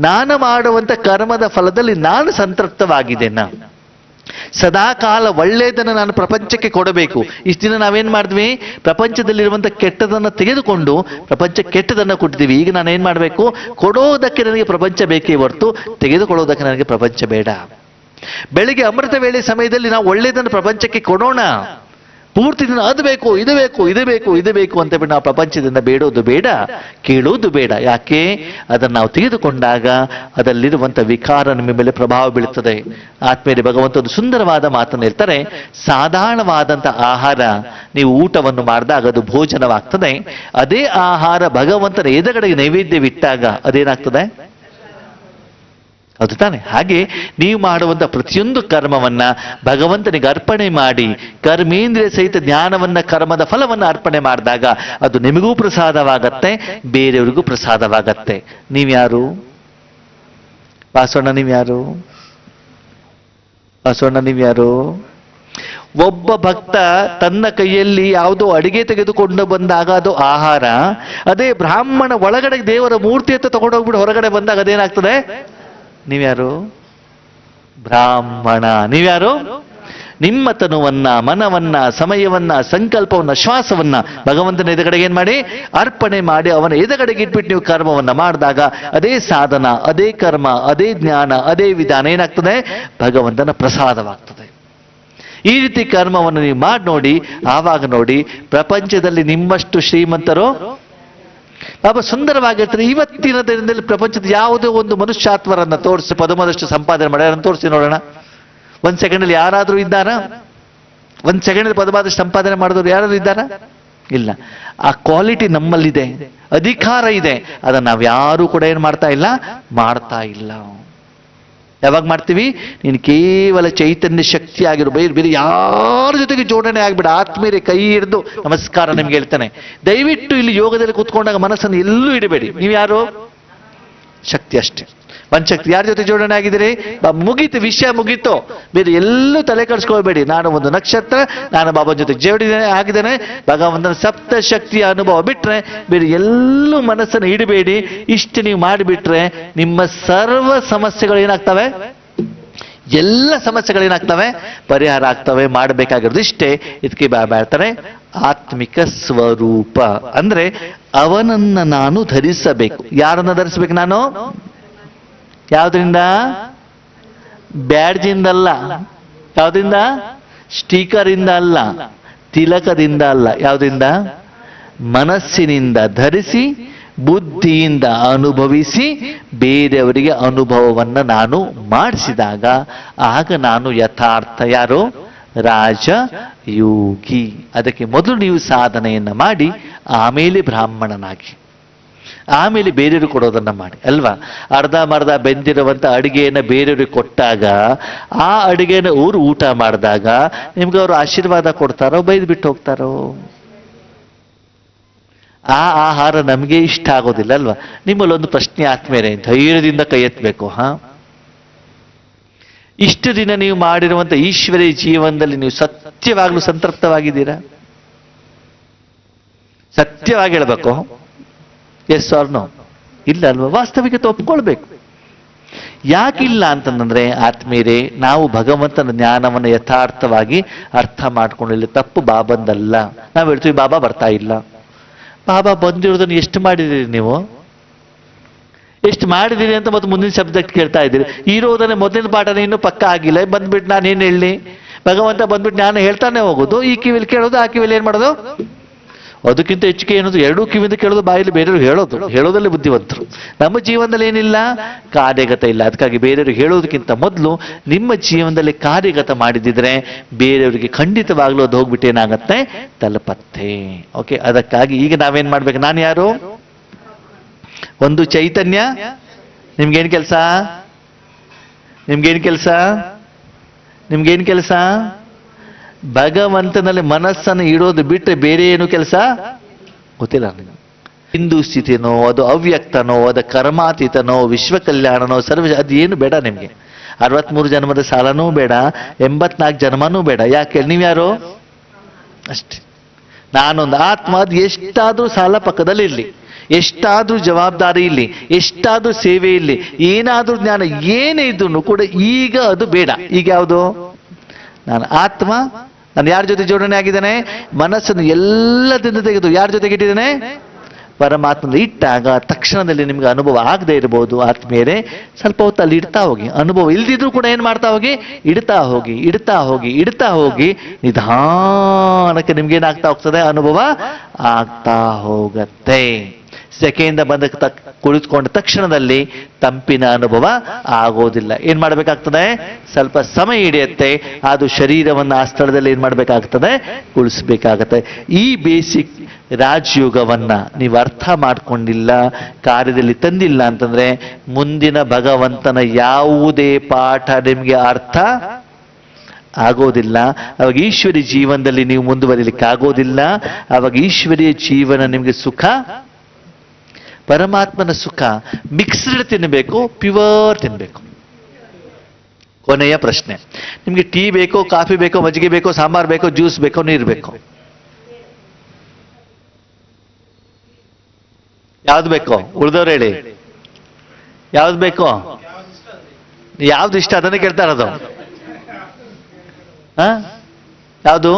ನಾನು ಮಾಡುವಂತ ಕರ್ಮದ ಫಲದಲ್ಲಿ ನಾನು ಸಂತೃಪ್ತವಾಗಿದ್ದೇನಾ, ಸದಾಕಾಲ ಒಳ್ಳೆಯದನ್ನು ನಾನು ಪ್ರಪಂಚಕ್ಕೆ ಕೊಡಬೇಕು. ಇಷ್ಟು ದಿನ ನಾವೇನ್ ಮಾಡಿದ್ವಿ? ಪ್ರಪಂಚದಲ್ಲಿರುವಂತ ಕೆಟ್ಟದನ್ನು ತೆಗೆದುಕೊಂಡು ಪ್ರಪಂಚ ಕೆಟ್ಟದನ್ನು ಕೊಟ್ಟಿದ್ದೀವಿ. ಈಗ ನಾನು ಏನ್ ಮಾಡಬೇಕು? ಕೊಡೋದಕ್ಕೆ ನನಗೆ ಪ್ರಪಂಚ ಬೇಕೇ ಹೊರತು ತೆಗೆದುಕೊಳ್ಳೋದಕ್ಕೆ ನನಗೆ ಪ್ರಪಂಚ ಬೇಡ. ಬೆಳಿಗ್ಗೆ ಅಮೃತ ವೇಳೆ ಸಮಯದಲ್ಲಿ ನಾವು ಒಳ್ಳೆಯದನ್ನು ಪ್ರಪಂಚಕ್ಕೆ ಕೊಡೋಣ. ಪೂರ್ತಿ ದಿನ ಅದು ಬೇಕು, ಇದು ಬೇಕು, ಇದು ಬೇಕು, ಇದು ಬೇಕು ಅಂತ ಬಿಟ್ಟು ನಾವು ಪ್ರಪಂಚದಿಂದ ಬೇಡೋದು ಬೇಡ, ಕೇಳೋದು ಬೇಡ. ಯಾಕೆ? ಅದನ್ನು ನಾವು ತೆಗೆದುಕೊಂಡಾಗ ಅದರಲ್ಲಿರುವಂಥ ವಿಕಾರ ನಿಮ್ಮ ಮೇಲೆ ಪ್ರಭಾವ ಬೀಳುತ್ತದೆ. ಆತ್ಮೀಯರೇ, ಭಗವಂತ ಒಂದು ಸುಂದರವಾದ ಮಾತನ್ನು ಹೇಳ್ತಾರೆ. ಸಾಧಾರಣವಾದಂಥ ಆಹಾರ ನೀವು ಊಟವನ್ನು ಮಾಡಿದಾಗ ಅದು ಭೋಜನವಾಗ್ತದೆ. ಅದೇ ಆಹಾರ ಭಗವಂತನ ಎದುರುಗಡೆಗೆ ನೈವೇದ್ಯವಿಟ್ಟಾಗ ಅದೇನಾಗ್ತದೆ? ಅದು ತಾನೆ. ಹಾಗೆ ನೀವು ಮಾಡುವಂತ ಪ್ರತಿಯೊಂದು ಕರ್ಮವನ್ನ ಭಗವಂತನಿಗೆ ಅರ್ಪಣೆ ಮಾಡಿ, ಕರ್ಮೇಂದ್ರಿಯ ಸಹಿತ ಜ್ಞಾನವನ್ನ, ಕರ್ಮದ ಫಲವನ್ನ ಅರ್ಪಣೆ ಮಾಡಿದಾಗ ಅದು ನಿಮಗೂ ಪ್ರಸಾದವಾಗತ್ತೆ, ಬೇರೆಯವರಿಗೂ ಪ್ರಸಾದವಾಗತ್ತೆ. ನೀವ್ಯಾರು? ವಾಸವಣ್ಣ ನೀವ್ಯಾರು? ವಾಸವಣ್ಣ ನೀವ್ಯಾರು? ಒಬ್ಬ ಭಕ್ತ ತನ್ನ ಕೈಯಲ್ಲಿ ಯಾವುದೋ ಅಡಿಗೆ ತೆಗೆದುಕೊಂಡು ಬಂದಾಗ ಅದು ಆಹಾರ. ಅದೇ ಬ್ರಾಹ್ಮಣ ಒಳಗಡೆ ದೇವರ ಮೂರ್ತಿ ಅಂತ ತಗೊಂಡೋಗ್ಬಿಟ್ಟು ಹೊರಗಡೆ ಬಂದಾಗ ಅದೇನಾಗ್ತದೆ? ನೀವ್ಯಾರು? ಬ್ರಾಹ್ಮಣ. ನೀವ್ಯಾರು? ನಿಮ್ಮ ತನುವನ್ನ, ಮನವನ್ನ, ಸಮಯವನ್ನ, ಸಂಕಲ್ಪವನ್ನ, ಶ್ವಾಸವನ್ನ ಭಗವಂತನ ಎದುರುಗಡೆಗೆ ಏನ್ ಮಾಡಿ? ಅರ್ಪಣೆ ಮಾಡಿ ಅವನ ಎದುರುಗಡೆಗೆ ಇಟ್ಬಿಟ್ಟು ನೀವು ಕರ್ಮವನ್ನ ಮಾಡಿದಾಗ ಅದೇ ಸಾಧನ, ಅದೇ ಕರ್ಮ, ಅದೇ ಜ್ಞಾನ, ಅದೇ ವಿಧಾನ ಏನಾಗ್ತದೆ? ಭಗವಂತನ ಪ್ರಸಾದವಾಗ್ತದೆ. ಈ ರೀತಿ ಕರ್ಮವನ್ನು ನೀವು ಮಾಡಿ ನೋಡಿ. ಆವಾಗ ನೋಡಿ ಪ್ರಪಂಚದಲ್ಲಿ ನಿಮ್ಮಷ್ಟು ಶ್ರೀಮಂತರು ಬಾಬಾ ಸುಂದರವಾಗಿರ್ತಾರೆ. ಇವತ್ತಿನ ದಿನದಲ್ಲಿ ಪ್ರಪಂಚದ ಯಾವುದೇ ಒಂದು ಮನುಷ್ಯಾತ್ಮರನ್ನ ತೋರಿಸಿ ಪದಮದಷ್ಟು ಸಂಪಾದನೆ ಮಾಡ್ಯಾರ ತೋರಿಸಿ ನೋಡೋಣ. ಒಂದ್ ಸೆಕೆಂಡಲ್ಲಿ ಯಾರಾದ್ರೂ ಇದ್ದಾರಾ? ಒಂದ್ ಸೆಕೆಂಡಲ್ಲಿ ಪದವಾದಷ್ಟು ಸಂಪಾದನೆ ಮಾಡಿದವರು ಯಾರಾದ್ರೂ ಇದ್ದಾರಾ? ಇಲ್ಲ. ಆ ಕ್ವಾಲಿಟಿ ನಮ್ಮಲ್ಲಿದೆ, ಅಧಿಕಾರ ಇದೆ. ಅದನ್ನ ನಾವ್ಯಾರೂ ಕೂಡ ಏನ್ ಮಾಡ್ತಾ ಇಲ್ಲ. ಯಾವಾಗ ಮಾಡ್ತೀವಿ? ನೀನು ಕೇವಲ ಚೈತನ್ಯ ಶಕ್ತಿ ಆಗಿರೋ, ಬೇರೆ ಯಾರ ಜೊತೆಗೆ ಜೋಡಣೆ ಆಗ್ಬೇಡ. ಆತ್ಮೀಯರೇ, ಕೈ ಹಿಡಿದು ನಮಸ್ಕಾರ ನಿಮ್ಗೆ ಹೇಳ್ತಾನೆ. ದಯವಿಟ್ಟು ಇಲ್ಲಿ ಯೋಗದಲ್ಲಿ ಕೂತ್ಕೊಂಡಾಗ ಮನಸ್ಸನ್ನು ಎಲ್ಲೂ ಇಡಬೇಡಿ. ನೀವು ಯಾರು? ಶಕ್ತಿ ಅಷ್ಟೇ. ಒಂದ್ ಶಕ್ತಿ. ಯಾರ ಜೊತೆ ಜೋಡಣೆ ಆಗಿದ್ದೀರಿ? ಮುಗೀತು, ವಿಷಯ ಮುಗೀತು. ಬೇರೆ ಎಲ್ಲೂ ತಲೆ ಕೆಡಿಸ್ಕೊಳ್ಬೇಡಿ. ನಾನು ಒಂದು ನಕ್ಷತ್ರ, ನಾನು ಬಾಬಾ ಜೊತೆ ಜೋಡಣೆ ಆಗಿದ್ದೇನೆ. ಭಗವಂತನ ಸಪ್ತ ಶಕ್ತಿಯ ಅನುಭವ ಬಿಟ್ರೆ ಬೇರೆ ಎಲ್ಲೂ ಮನಸ್ಸನ್ನು ಇಡಬೇಡಿ. ಇಷ್ಟು ನೀವು ಮಾಡಿಬಿಟ್ರೆ ನಿಮ್ಮ ಸರ್ವ ಸಮಸ್ಯೆಗಳು ಏನಾಗ್ತವೆ? ಎಲ್ಲ ಸಮಸ್ಯೆಗಳೇನಾಗ್ತವೆ? ಪರಿಹಾರ ಆಗ್ತವೆ. ಮಾಡಬೇಕಾಗಿರೋದು ಇಷ್ಟೇ. ಇದಕ್ಕೆ ಬಾಬಾ ಹೇಳ್ತಾರೆ ಆತ್ಮಿಕ ಸ್ವರೂಪ ಅಂದ್ರೆ ಅವನನ್ನ ನಾನು ಧರಿಸಬೇಕು. ಯಾರನ್ನ ಧರಿಸಬೇಕು ನಾನು? ಯಾವುದರಿಂದ? ಬ್ಯಾಡ್ಜಿಂದಲ್ಲ. ಯಾವುದರಿಂದ? ಸ್ಟಿಕರ್ ಇಂದ ಅಲ್ಲ, ತಿಲಕದಿಂದ ಅಲ್ಲ. ಯಾವುದರಿಂದ? ಮನಸ್ಸಿನಿಂದ ಧರಿಸಿ, ಬುದ್ಧಿಯಿಂದ ಅನುಭವಿಸಿ, ಬೇರೆಯವರಿಗೆ ಅನುಭವವನ್ನ ನಾನು ಮಾಡಿಸಿದಾಗ ಆಗ ನಾನು ಯಥಾರ್ಥ ಯಾರು? ರಾಜಯೋಗಿ. ಅದಕ್ಕೆ ಮೊದಲು ನೀವು ಸಾಧನೆಯನ್ನ ಮಾಡಿ, ಆಮೇಲೆ ಬ್ರಾಹ್ಮಣನಾಗಿ, ಆಮೇಲೆ ಬೇರೆಯವರು ಕೊಡೋದನ್ನ ಮಾಡಿ ಅಲ್ವಾ? ಅರ್ಧಂಬರ್ಧ ಬೆಂದಿರುವಂತ ಅಡಿಗೆಯನ್ನ ಬೇರೆಯವ್ರಿಗೆ ಕೊಟ್ಟಾಗ, ಆ ಅಡಿಗೆನ ಊರು ಊಟ ಮಾಡಿದಾಗ ನಿಮ್ಗೆ ಅವರು ಆಶೀರ್ವಾದ ಕೊಡ್ತಾರೋ ಬೈದು ಬಿಟ್ಟು ಹೋಗ್ತಾರೋ? ಆ ಆಹಾರ ನಮಗೆ ಇಷ್ಟ ಆಗೋದಿಲ್ಲ ಅಲ್ವಾ? ನಿಮ್ಮಲ್ಲಿ ಒಂದು ಪ್ರಶ್ನೆ ಆತ್ಮೇಲೆ ಧೈರ್ಯದಿಂದ ಕೈ ಎತ್ತಬೇಕು. ಇಷ್ಟು ದಿನ ನೀವು ಮಾಡಿರುವಂತ ಈಶ್ವರೀಯ ಜೀವನದಲ್ಲಿ ನೀವು ಸತ್ಯವಾಗ್ಲೂ ಸಂತೃಪ್ತವಾಗಿದ್ದೀರಾ? ಸತ್ಯವಾಗಿ ಹೇಳ್ಬೇಕು, ಎಸ್ ಆರ್ ನೋ? ಇಲ್ಲ ಅಲ್ವಾ? ವಾಸ್ತವಿಕತೆ ಒಪ್ಕೊಳ್ಬೇಕು. ಯಾಕಿಲ್ಲ ಅಂತಂದ್ರೆ ಆತ್ಮೀಯರೇ, ನಾವು ಭಗವಂತನ ಜ್ಞಾನವನ್ನು ಯಥಾರ್ಥವಾಗಿ ಅರ್ಥ ಮಾಡ್ಕೊಂಡಿಲ್ಲ. ತಪ್ಪು ಬಾಬಂದಲ್ಲ. ನಾವು ಹೇಳ್ತೀವಿ ಬಾಬಾ ಬರ್ತಾ ಇಲ್ಲ. ಬಾಬಾ ಬಂದಿರೋದನ್ನು ಎಷ್ಟು ಮಾಡಿದ್ದೀರಿ ನೀವು? ಎಷ್ಟು ಮಾಡಿದ್ದೀರಿ ಅಂತ ಮತ್ತೆ ಮುಂದಿನ ಶಬ್ದಕ್ಕೆ ಕೇಳ್ತಾ ಇದ್ದೀರಿ. ಇರೋದನ್ನೇ ಮೊದಲಿನ ಪಾಠನ ಇನ್ನೂ ಪಕ್ಕ ಆಗಿಲ್ಲ. ಬಂದ್ಬಿಟ್ಟು ನಾನು ಏನು ಹೇಳಿ? ಭಗವಂತ ಬಂದ್ಬಿಟ್ಟು ನಾನು ಹೇಳ್ತಾನೆ ಹೋಗೋದು, ಈ ಕಿವಿಲಿ ಕೇಳೋದು, ಆ ಕಿವಿಲಿ ಏನ್ ಮಾಡೋದು? ಅದಕ್ಕಿಂತ ಹೆಚ್ಚಿಗೆ ಏನದು, ಎರಡೂ ಕಿವಿಯಿಂದ ಕೇಳೋದು, ಬಾಯಲ್ಲಿ ಬೇರೆಯವ್ರಿಗೆ ಹೇಳೋದಲ್ಲೇ ಬುದ್ಧಿವಂತರು. ನಮ್ಮ ಜೀವನದಲ್ಲಿ ಏನಿಲ್ಲ, ಕಾರ್ಯಗತ ಇಲ್ಲ. ಅದಕ್ಕಾಗಿ ಬೇರೆಯವ್ರಿಗೆ ಹೇಳೋದಕ್ಕಿಂತ ಮೊದಲು ನಿಮ್ಮ ಜೀವನದಲ್ಲಿ ಕಾರ್ಯಗತ ಮಾಡಿದಿದ್ರೆ ಬೇರೆಯವರಿಗೆ ಖಂಡಿತವಾಗ್ಲೂ ಅದು ಹೋಗ್ಬಿಟ್ಟು ಏನಾಗತ್ತೆ, ತಲುಪತ್ತೆ. ಓಕೆ, ಅದಕ್ಕಾಗಿ ಈಗ ನಾವೇನ್ ಮಾಡ್ಬೇಕು? ನಾನು ಯಾರು? ಒಂದು ಚೈತನ್ಯ. ನಿಮ್ಗೇನ್ ಕೆಲಸ? ನಿಮ್ಗೇನ್ ಕೆಲಸ? ನಿಮ್ಗೇನ್ ಕೆಲಸ? ಭಗವಂತನಲ್ಲಿ ಮನಸ್ಸನ್ನು ಇಡೋದು ಬಿಟ್ಟರೆ ಬೇರೆ ಏನು ಕೆಲಸ ಗೊತ್ತಿಲ್ಲ ನನಗೆ. ಹಿಂದೂ ಸ್ಥಿತಿನೋ, ಅದು ಅವ್ಯಕ್ತನೋ, ಅದು ಕರ್ಮಾತೀತನೋ, ವಿಶ್ವ ಕಲ್ಯಾಣನೋ, ಅದು ಏನು ಬೇಡ ನಿಮಗೆ. 63 ಜನ್ಮದ ಸಾಲನೂ ಬೇಡ, 84 ಜನ್ಮನೂ ಬೇಡ. ಯಾಕೆ? ನೀವ್ಯಾರು? ಅಷ್ಟೇ. ನಾನೊಂದು ಆತ್ಮ. ಅದು ಎಷ್ಟಾದ್ರೂ ಸಾಲ ಪಕ್ಕದಲ್ಲಿ ಇರಲಿ, ಎಷ್ಟಾದ್ರೂ ಜವಾಬ್ದಾರಿ ಇಲ್ಲಿ, ಎಷ್ಟಾದ್ರೂ ಸೇವೆ ಇಲ್ಲಿ, ಏನಾದ್ರೂ ಜ್ಞಾನ ಏನೇ ಇದ್ರು ಕೂಡ ಈಗ ಅದು ಬೇಡ. ಈಗ ಯಾವುದು? ನಾನು ಆತ್ಮ. ನಾನು ಯಾರ ಜೊತೆ ಜೋಡಣೆ ಆಗಿದ್ದೇನೆ? ಮನಸ್ಸನ್ನು ಎಲ್ಲದಿಂದ ತೆಗೆದು ಯಾರ ಜೊತೆಗೆ ಇಟ್ಟಿದ್ದೇನೆ? ಪರಮಾತ್ಮನ ಇಟ್ಟಾಗ ತಕ್ಷಣದಲ್ಲಿ ನಿಮ್ಗೆ ಅನುಭವ ಆಗದೆ ಇರಬಹುದು. ಆತ್ಮೀಯರೇ, ಸ್ವಲ್ಪ ಹೊತ್ತು ಅಲ್ಲಿ ಇಡ್ತಾ ಹೋಗಿ. ಅನುಭವ ಇಲ್ದಿದ್ರು ಕೂಡ ಏನ್ ಮಾಡ್ತಾ ಹೋಗಿ? ಇಡ್ತಾ ಹೋಗಿ, ಇಡ್ತಾ ಹೋಗಿ, ಇಡ್ತಾ ಹೋಗಿ. ನಿಧಾನಕ್ಕೆ ನಿಮ್ಗೇನಾಗ್ತಾ ಹೋಗ್ತದೆ? ಅನುಭವ ಆಗ್ತಾ ಹೋಗತ್ತೆ. ಸೆಕೆಯಿಂದ ಬಂದ ಕುಳಿತುಕೊಂಡ ತಕ್ಷಣದಲ್ಲಿ ತಂಪಿನ ಅನುಭವ ಆಗೋದಿಲ್ಲ. ಏನ್ ಮಾಡ್ಬೇಕಾಗ್ತದೆ? ಸ್ವಲ್ಪ ಸಮಯ ಹಿಡಿಯುತ್ತೆ. ಅದು ಶರೀರವನ್ನು ಆ ಸ್ಥಳದಲ್ಲಿ ಏನ್ ಮಾಡ್ಬೇಕಾಗ್ತದೆ? ಉಳಿಸ್ಬೇಕಾಗತ್ತೆ. ಈ ಬೇಸಿಕ್ ರಾಜಯೋಗವನ್ನ ನೀವು ಅರ್ಥ ಮಾಡ್ಕೊಂಡಿಲ್ಲ, ಕಾರ್ಯದಲ್ಲಿ ತಂದಿಲ್ಲ ಅಂತಂದ್ರೆ ಮುಂದಿನ ಭಗವಂತನ ಯಾವುದೇ ಪಾಠ ನಿಮ್ಗೆ ಅರ್ಥ ಆಗೋದಿಲ್ಲ. ಅವಾಗ ಈಶ್ವರಿ ಜೀವನದಲ್ಲಿ ನೀವು ಮುಂದುವರಿಲಿಕ್ಕೆ ಆಗೋದಿಲ್ಲ. ಅವಾಗ ಈಶ್ವರಿಯ ಜೀವನ ನಿಮ್ಗೆ ಸುಖ, ಪರಮಾತ್ಮನ ಸುಖ ಮಿಕ್ಸ್ಡ್ ತಿನ್ನಬೇಕು, ಪ್ಯೂರ್ ತಿನ್ಬೇಕು. ಕೊನೆಯ ಪ್ರಶ್ನೆ, ನಿಮ್ಗೆ ಟೀ ಬೇಕೋ, ಕಾಫಿ ಬೇಕೋ, ಮಜ್ಜಿಗೆ ಬೇಕೋ, ಸಾಂಬಾರ್ ಬೇಕೋ, ಜ್ಯೂಸ್ ಬೇಕೋ, ನೀರು ಬೇಕೋ? ಯಾವ್ದು ಬೇಕೋ? ಉಳಿದವ್ರು ಹೇಳಿ, ಯಾವ್ದು ಬೇಕೋ? ಯಾವ್ದು ಇಷ್ಟ ಅದನ್ನೇ ಕೇಳ್ತಾ ಇರೋದು. ಯಾವುದು?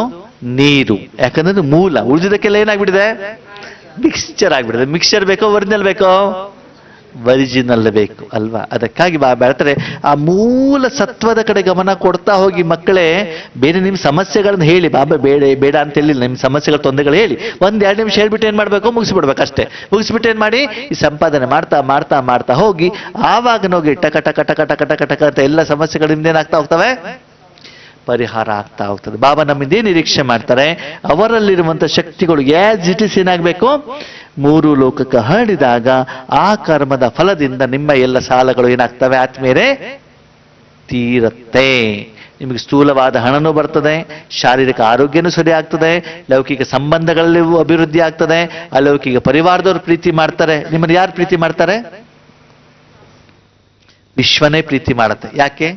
ನೀರು. ಯಾಕಂದ್ರೆ ಮೂಲ. ಉಳಿದಿದ್ದಕ್ಕೆಲ್ಲ ಏನಾಗ್ಬಿಟ್ಟಿದೆ? ಮಿಕ್ಸ್ಚರ್ ಆಗ್ಬಿಟ್ಟಿದೆ. ಮಿಕ್ಸ್ಚರ್ ಬೇಕೋ, ಒರಿಜಿನಲ್ ಬೇಕೋ? ಒರಿಜಿನಲ್ ಬೇಕು ಅಲ್ವಾ? ಅದಕ್ಕಾಗಿ ಹೇಳ್ತಾರೆ, ಆ ಮೂಲ ಸತ್ವದ ಕಡೆ ಗಮನ ಕೊಡ್ತಾ ಹೋಗಿ. ಮಕ್ಕಳೇ, ಬೇರೆ ನಿಮ್ಮ ಸಮಸ್ಯೆಗಳನ್ನ ಹೇಳಿ. ಬಾಬಾ ಬೇಡ ಬೇಡ ಅಂತ ಹೇಳಿಲ್ಲ. ನಿಮ್ಮ ಸಮಸ್ಯೆಗಳ ತೊಂದರೆಗಳು ಹೇಳಿ. 1-2 ನಿಮಿಷ ಹೇಳ್ಬಿಟ್ಟು ಏನ್ ಮಾಡ್ಬೇಕು? ಮುಗಿಸ್ಬಿಡ್ಬೇಕು ಅಷ್ಟೇ. ಮುಗಿಸ್ಬಿಟ್ಟು ಏನ್ ಮಾಡಿ? ಈ ಸಂಪಾದನೆ ಮಾಡ್ತಾ ಮಾಡ್ತಾ ಮಾಡ್ತಾ ಹೋಗಿ. ಆವಾಗ ಹೋಗಿ ಟಕ ಟಕ ಟಕ ಟಕ ಟಕ ಟಕ ಅಂತ ಎಲ್ಲ ಸಮಸ್ಯೆಗಳು ನಿಮ್ದೇನಾಗ್ತಾ ಹೋಗ್ತವೆ? ಪರಿಹಾರ ಆಗ್ತಾ ಹೋಗ್ತದೆ. ಬಾಬಾ ನಮ್ಮಿಂದೇ ನಿರೀಕ್ಷೆ ಮಾಡ್ತಾರೆ. ಅವರಲ್ಲಿರುವಂತ ಶಕ್ತಿಗಳು ಆಸ್ ಇಟ್ ಇಸ್ ಏನಾಗಬೇಕು? 3 ಲೋಕಕ್ಕೆ ಹರಡಿದಾಗ ಆ ಕರ್ಮದ ಫಲದಿಂದ ನಿಮ್ಮ ಎಲ್ಲ ಸಾಲಗಳು ಏನಾಗ್ತವೆ ಆತ್ಮೀಯರೇ? ತೀರತ್ತೆ. ನಿಮಗೆ ಸ್ಥೂಲವಾದ ಹಣನೂ ಬರ್ತದೆ, ಶಾರೀರಿಕ ಆರೋಗ್ಯನೂ ಸರಿ ಆಗ್ತದೆ, ಲೌಕಿಕ ಸಂಬಂಧಗಳಲ್ಲಿ ಅಭಿವೃದ್ಧಿ ಆಗ್ತದೆ, ಅಲೌಕಿಕ ಪರಿವಾರದವರು ಪ್ರೀತಿ ಮಾಡ್ತಾರೆ. ನಿಮ್ಮನ್ನು ಯಾರು ಪ್ರೀತಿ ಮಾಡ್ತಾರೆ? ವಿಶ್ವನೇ ಪ್ರೀತಿ ಮಾಡುತ್ತೆ. ಯಾಕೆ?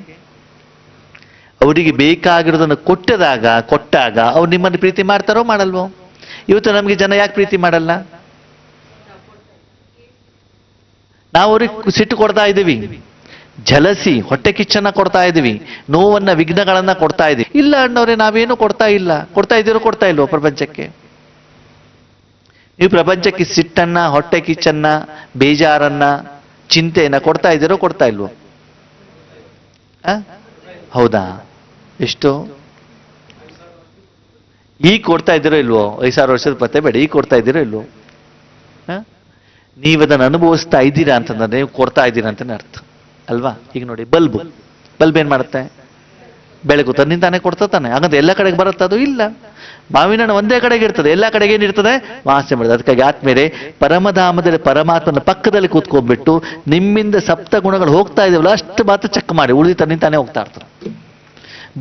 ಅವರಿಗೆ ಬೇಕಾಗಿರೋದನ್ನು ಕೊಟ್ಟಾಗ ಅವ್ರು ನಿಮ್ಮನ್ನು ಪ್ರೀತಿ ಮಾಡ್ತಾರೋ ಮಾಡಲ್ವೋ? ಇವತ್ತು ನಮಗೆ ಜನ ಯಾಕೆ ಪ್ರೀತಿ ಮಾಡಲ್ಲ? ನಾವು ಅವ್ರಿಗೆ ಸಿಟ್ಟು ಕೊಡ್ತಾ ಇದ್ದೀವಿ, ಜಲಸಿ, ಹೊಟ್ಟೆ ಕಿಚ್ಚನ್ನ ಕೊಡ್ತಾ ಇದ್ದೀವಿ, ನೋವನ್ನ, ವಿಘ್ನಗಳನ್ನ ಕೊಡ್ತಾ ಇದ್ದೀವಿ. ಇಲ್ಲ ಅಣ್ಣವ್ರೆ, ನಾವೇನು ಕೊಡ್ತಾ ಇಲ್ಲ. ಕೊಡ್ತಾ ಇದ್ದೀರೋ ಕೊಡ್ತಾ ಇಲ್ವೋ ಪ್ರಪಂಚಕ್ಕೆ? ನೀವು ಪ್ರಪಂಚಕ್ಕೆ ಸಿಟ್ಟನ್ನ, ಹೊಟ್ಟೆ ಕಿಚ್ಚನ್ನ, ಬೇಜಾರನ್ನ, ಚಿಂತೆಯನ್ನ ಕೊಡ್ತಾ ಇದ್ದೀರೋ ಕೊಡ್ತಾ ಇಲ್ವೋ? ಹೌದಾ? ಎಷ್ಟು? ಈಗ ಕೊಡ್ತಾ ಇದ್ದೀರೋ ಇಲ್ವೋ? 5,000 ವರ್ಷದ ಪತ್ತೆ ಬೇಡ, ಈಗ ಕೊಡ್ತಾ ಇದ್ದೀರೋ ಇಲ್ವೋ? ನೀವು ಅದನ್ನು ಅನುಭವಿಸ್ತಾ ಇದ್ದೀರಾ ಅಂತಂದ್ರೆ ನೀವು ಕೊಡ್ತಾ ಇದ್ದೀರಾ ಅಂತಾನೆ ಅರ್ಥ ಅಲ್ವಾ? ಈಗ ನೋಡಿ, ಬಲ್ಬ್ ಏನ್ ಮಾಡುತ್ತೆ? ಬೆಳಕು ತನ್ನಿಂದಾನೆ ಕೊಡ್ತಾನೆ. ಹಾಗಂದ್ರೆ ಎಲ್ಲ ಕಡೆಗೆ ಬರುತ್ತೆ? ಅದು ಇಲ್ಲ. ಮಾವಿನ ಹಣ್ಣು ಒಂದೇ ಕಡೆಗೆ ಇರ್ತದೆ, ಎಲ್ಲ ಕಡೆಗೆ ಏನಿರ್ತದೆ? ವಾಸನೆ ಮಾಡುತ್ತೆ. ಅದಕ್ಕಾಗಿ ಆತ್ಮೇಲೆ ಪರಮಧಾಮದಲ್ಲಿ ಪರಮಾತ್ಮನ ಪಕ್ಕದಲ್ಲಿ ಕೂತ್ಕೊಂಡ್ಬಿಟ್ಟು ನಿಮ್ಮಿಂದ 7 ಗುಣಗಳು ಹೋಗ್ತಾ ಇದೆಯಲ್ಲ ಅಷ್ಟು ಮಾತ್ರ ಚೆಕ್ ಮಾಡಿ, ಉಳಿದು ತನ್ನಿಂದಾನೆ ಹೋಗ್ತಾ ಇರ್ತಾರೆ.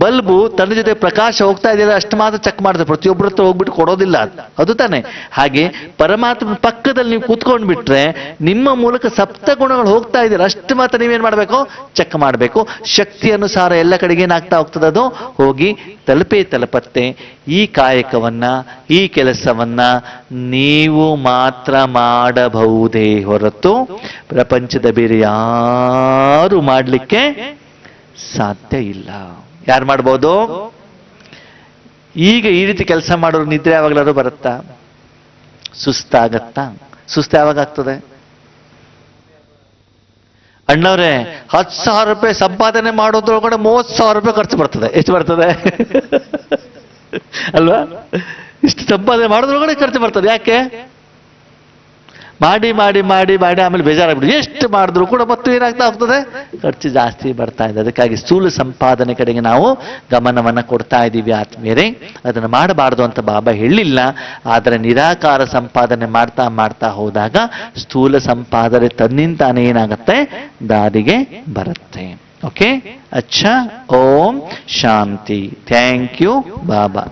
ಬಲ್ಬು ತನ್ನ ಜೊತೆ ಪ್ರಕಾಶ ಹೋಗ್ತಾ ಇದೆಯಲ್ಲ ಅಷ್ಟು ಮಾತ್ರ ಚೆಕ್ ಮಾಡ್ತಾರೆ, ಪ್ರತಿಯೊಬ್ಬರ ಹತ್ರ ಹೋಗ್ಬಿಟ್ಟು ಕೊಡೋದಿಲ್ಲ, ಅದು ತಾನೆ. ಹಾಗೆ ಪರಮಾತ್ಮ ಪಕ್ಕದಲ್ಲಿ ನೀವು ಕೂತ್ಕೊಂಡು ಬಿಟ್ರೆ ನಿಮ್ಮ ಮೂಲಕ ಸಪ್ತ ಗುಣಗಳು ಹೋಗ್ತಾ ಇದೆಯಲ್ಲ ಅಷ್ಟು ಮಾತ್ರ ನೀವೇನ್ ಮಾಡಬೇಕು, ಚೆಕ್ ಮಾಡಬೇಕು. ಶಕ್ತಿ ಅನುಸಾರ ಎಲ್ಲ ಕಡೆಗೆ ಏನಾಗ್ತಾ ಹೋಗ್ತದೆ, ಅದು ಹೋಗಿ ತಲುಪತ್ತೆ. ಈ ಕಾಯಕವನ್ನ, ಈ ಕೆಲಸವನ್ನ ನೀವು ಮಾತ್ರ ಮಾಡಬಹುದೇ ಹೊರತು ಪ್ರಪಂಚದ ಬೇರೆ ಯಾರು ಮಾಡಲಿಕ್ಕೆ ಸಾಧ್ಯ ಇಲ್ಲ. ಯಾರು ಮಾಡ್ಬೋದು? ಈಗ ಈ ರೀತಿ ಕೆಲಸ ಮಾಡೋರು ನಿದ್ರೆ ಯಾವಾಗಲಾದ್ರು ಬರುತ್ತಾ? ಸುಸ್ತಾಗತ್ತಾ? ಸುಸ್ತು ಯಾವಾಗ ಆಗ್ತದೆ? ಅಣ್ಣವ್ರೆ 10,000 ರೂಪಾಯಿ ಸಂಪಾದನೆ ಮಾಡೋದ್ರೊಳಗಡೆ 30,000 ರೂಪಾಯಿ ಖರ್ಚು ಬರ್ತದೆ. ಎಷ್ಟು ಬರ್ತದೆ ಅಲ್ವಾ? ಇಷ್ಟು ಸಂಪಾದನೆ ಮಾಡೋದ್ರೊಳಗಡೆ ಖರ್ಚು ಬರ್ತದೆ. ಯಾಕೆ? ಮಾಡಿ ಮಾಡಿ ಮಾಡಿ ಮಾಡಿ ಆಮೇಲೆ ಬೇಜಾರಾಗ್ಬಿಡಿ. ಎಷ್ಟು ಮಾಡಿದ್ರು ಕೂಡ ಮತ್ತು ಏನಾಗ್ತಾ ಹೋಗ್ತದೆ, ಖರ್ಚು ಜಾಸ್ತಿ ಬರ್ತಾ ಇದೆ. ಅದಕ್ಕಾಗಿ ಸ್ಥೂಲ ಸಂಪಾದನೆ ಕಡೆಗೆ ನಾವು ಗಮನವನ್ನು ಕೊಡ್ತಾ ಇದ್ದೀವಿ ಆತ್ಮೀಯರೇ. ಅದನ್ನು ಮಾಡಬಾರ್ದು ಅಂತ ಬಾಬಾ ಹೇಳಿಲ್ಲ. ಆದರೆ ನಿರಾಕಾರ ಸಂಪಾದನೆ ಮಾಡ್ತಾ ಮಾಡ್ತಾ ಹೋದಾಗ ಸ್ಥೂಲ ಸಂಪಾದನೆ ತನ್ನಿಂತಾನೇ ಏನಾಗುತ್ತೆ, ದಾರಿಗೆ ಬರುತ್ತೆ. ಓಕೆ, ಅಚ್ಚಾ, Om Shanti. Thank you Baba.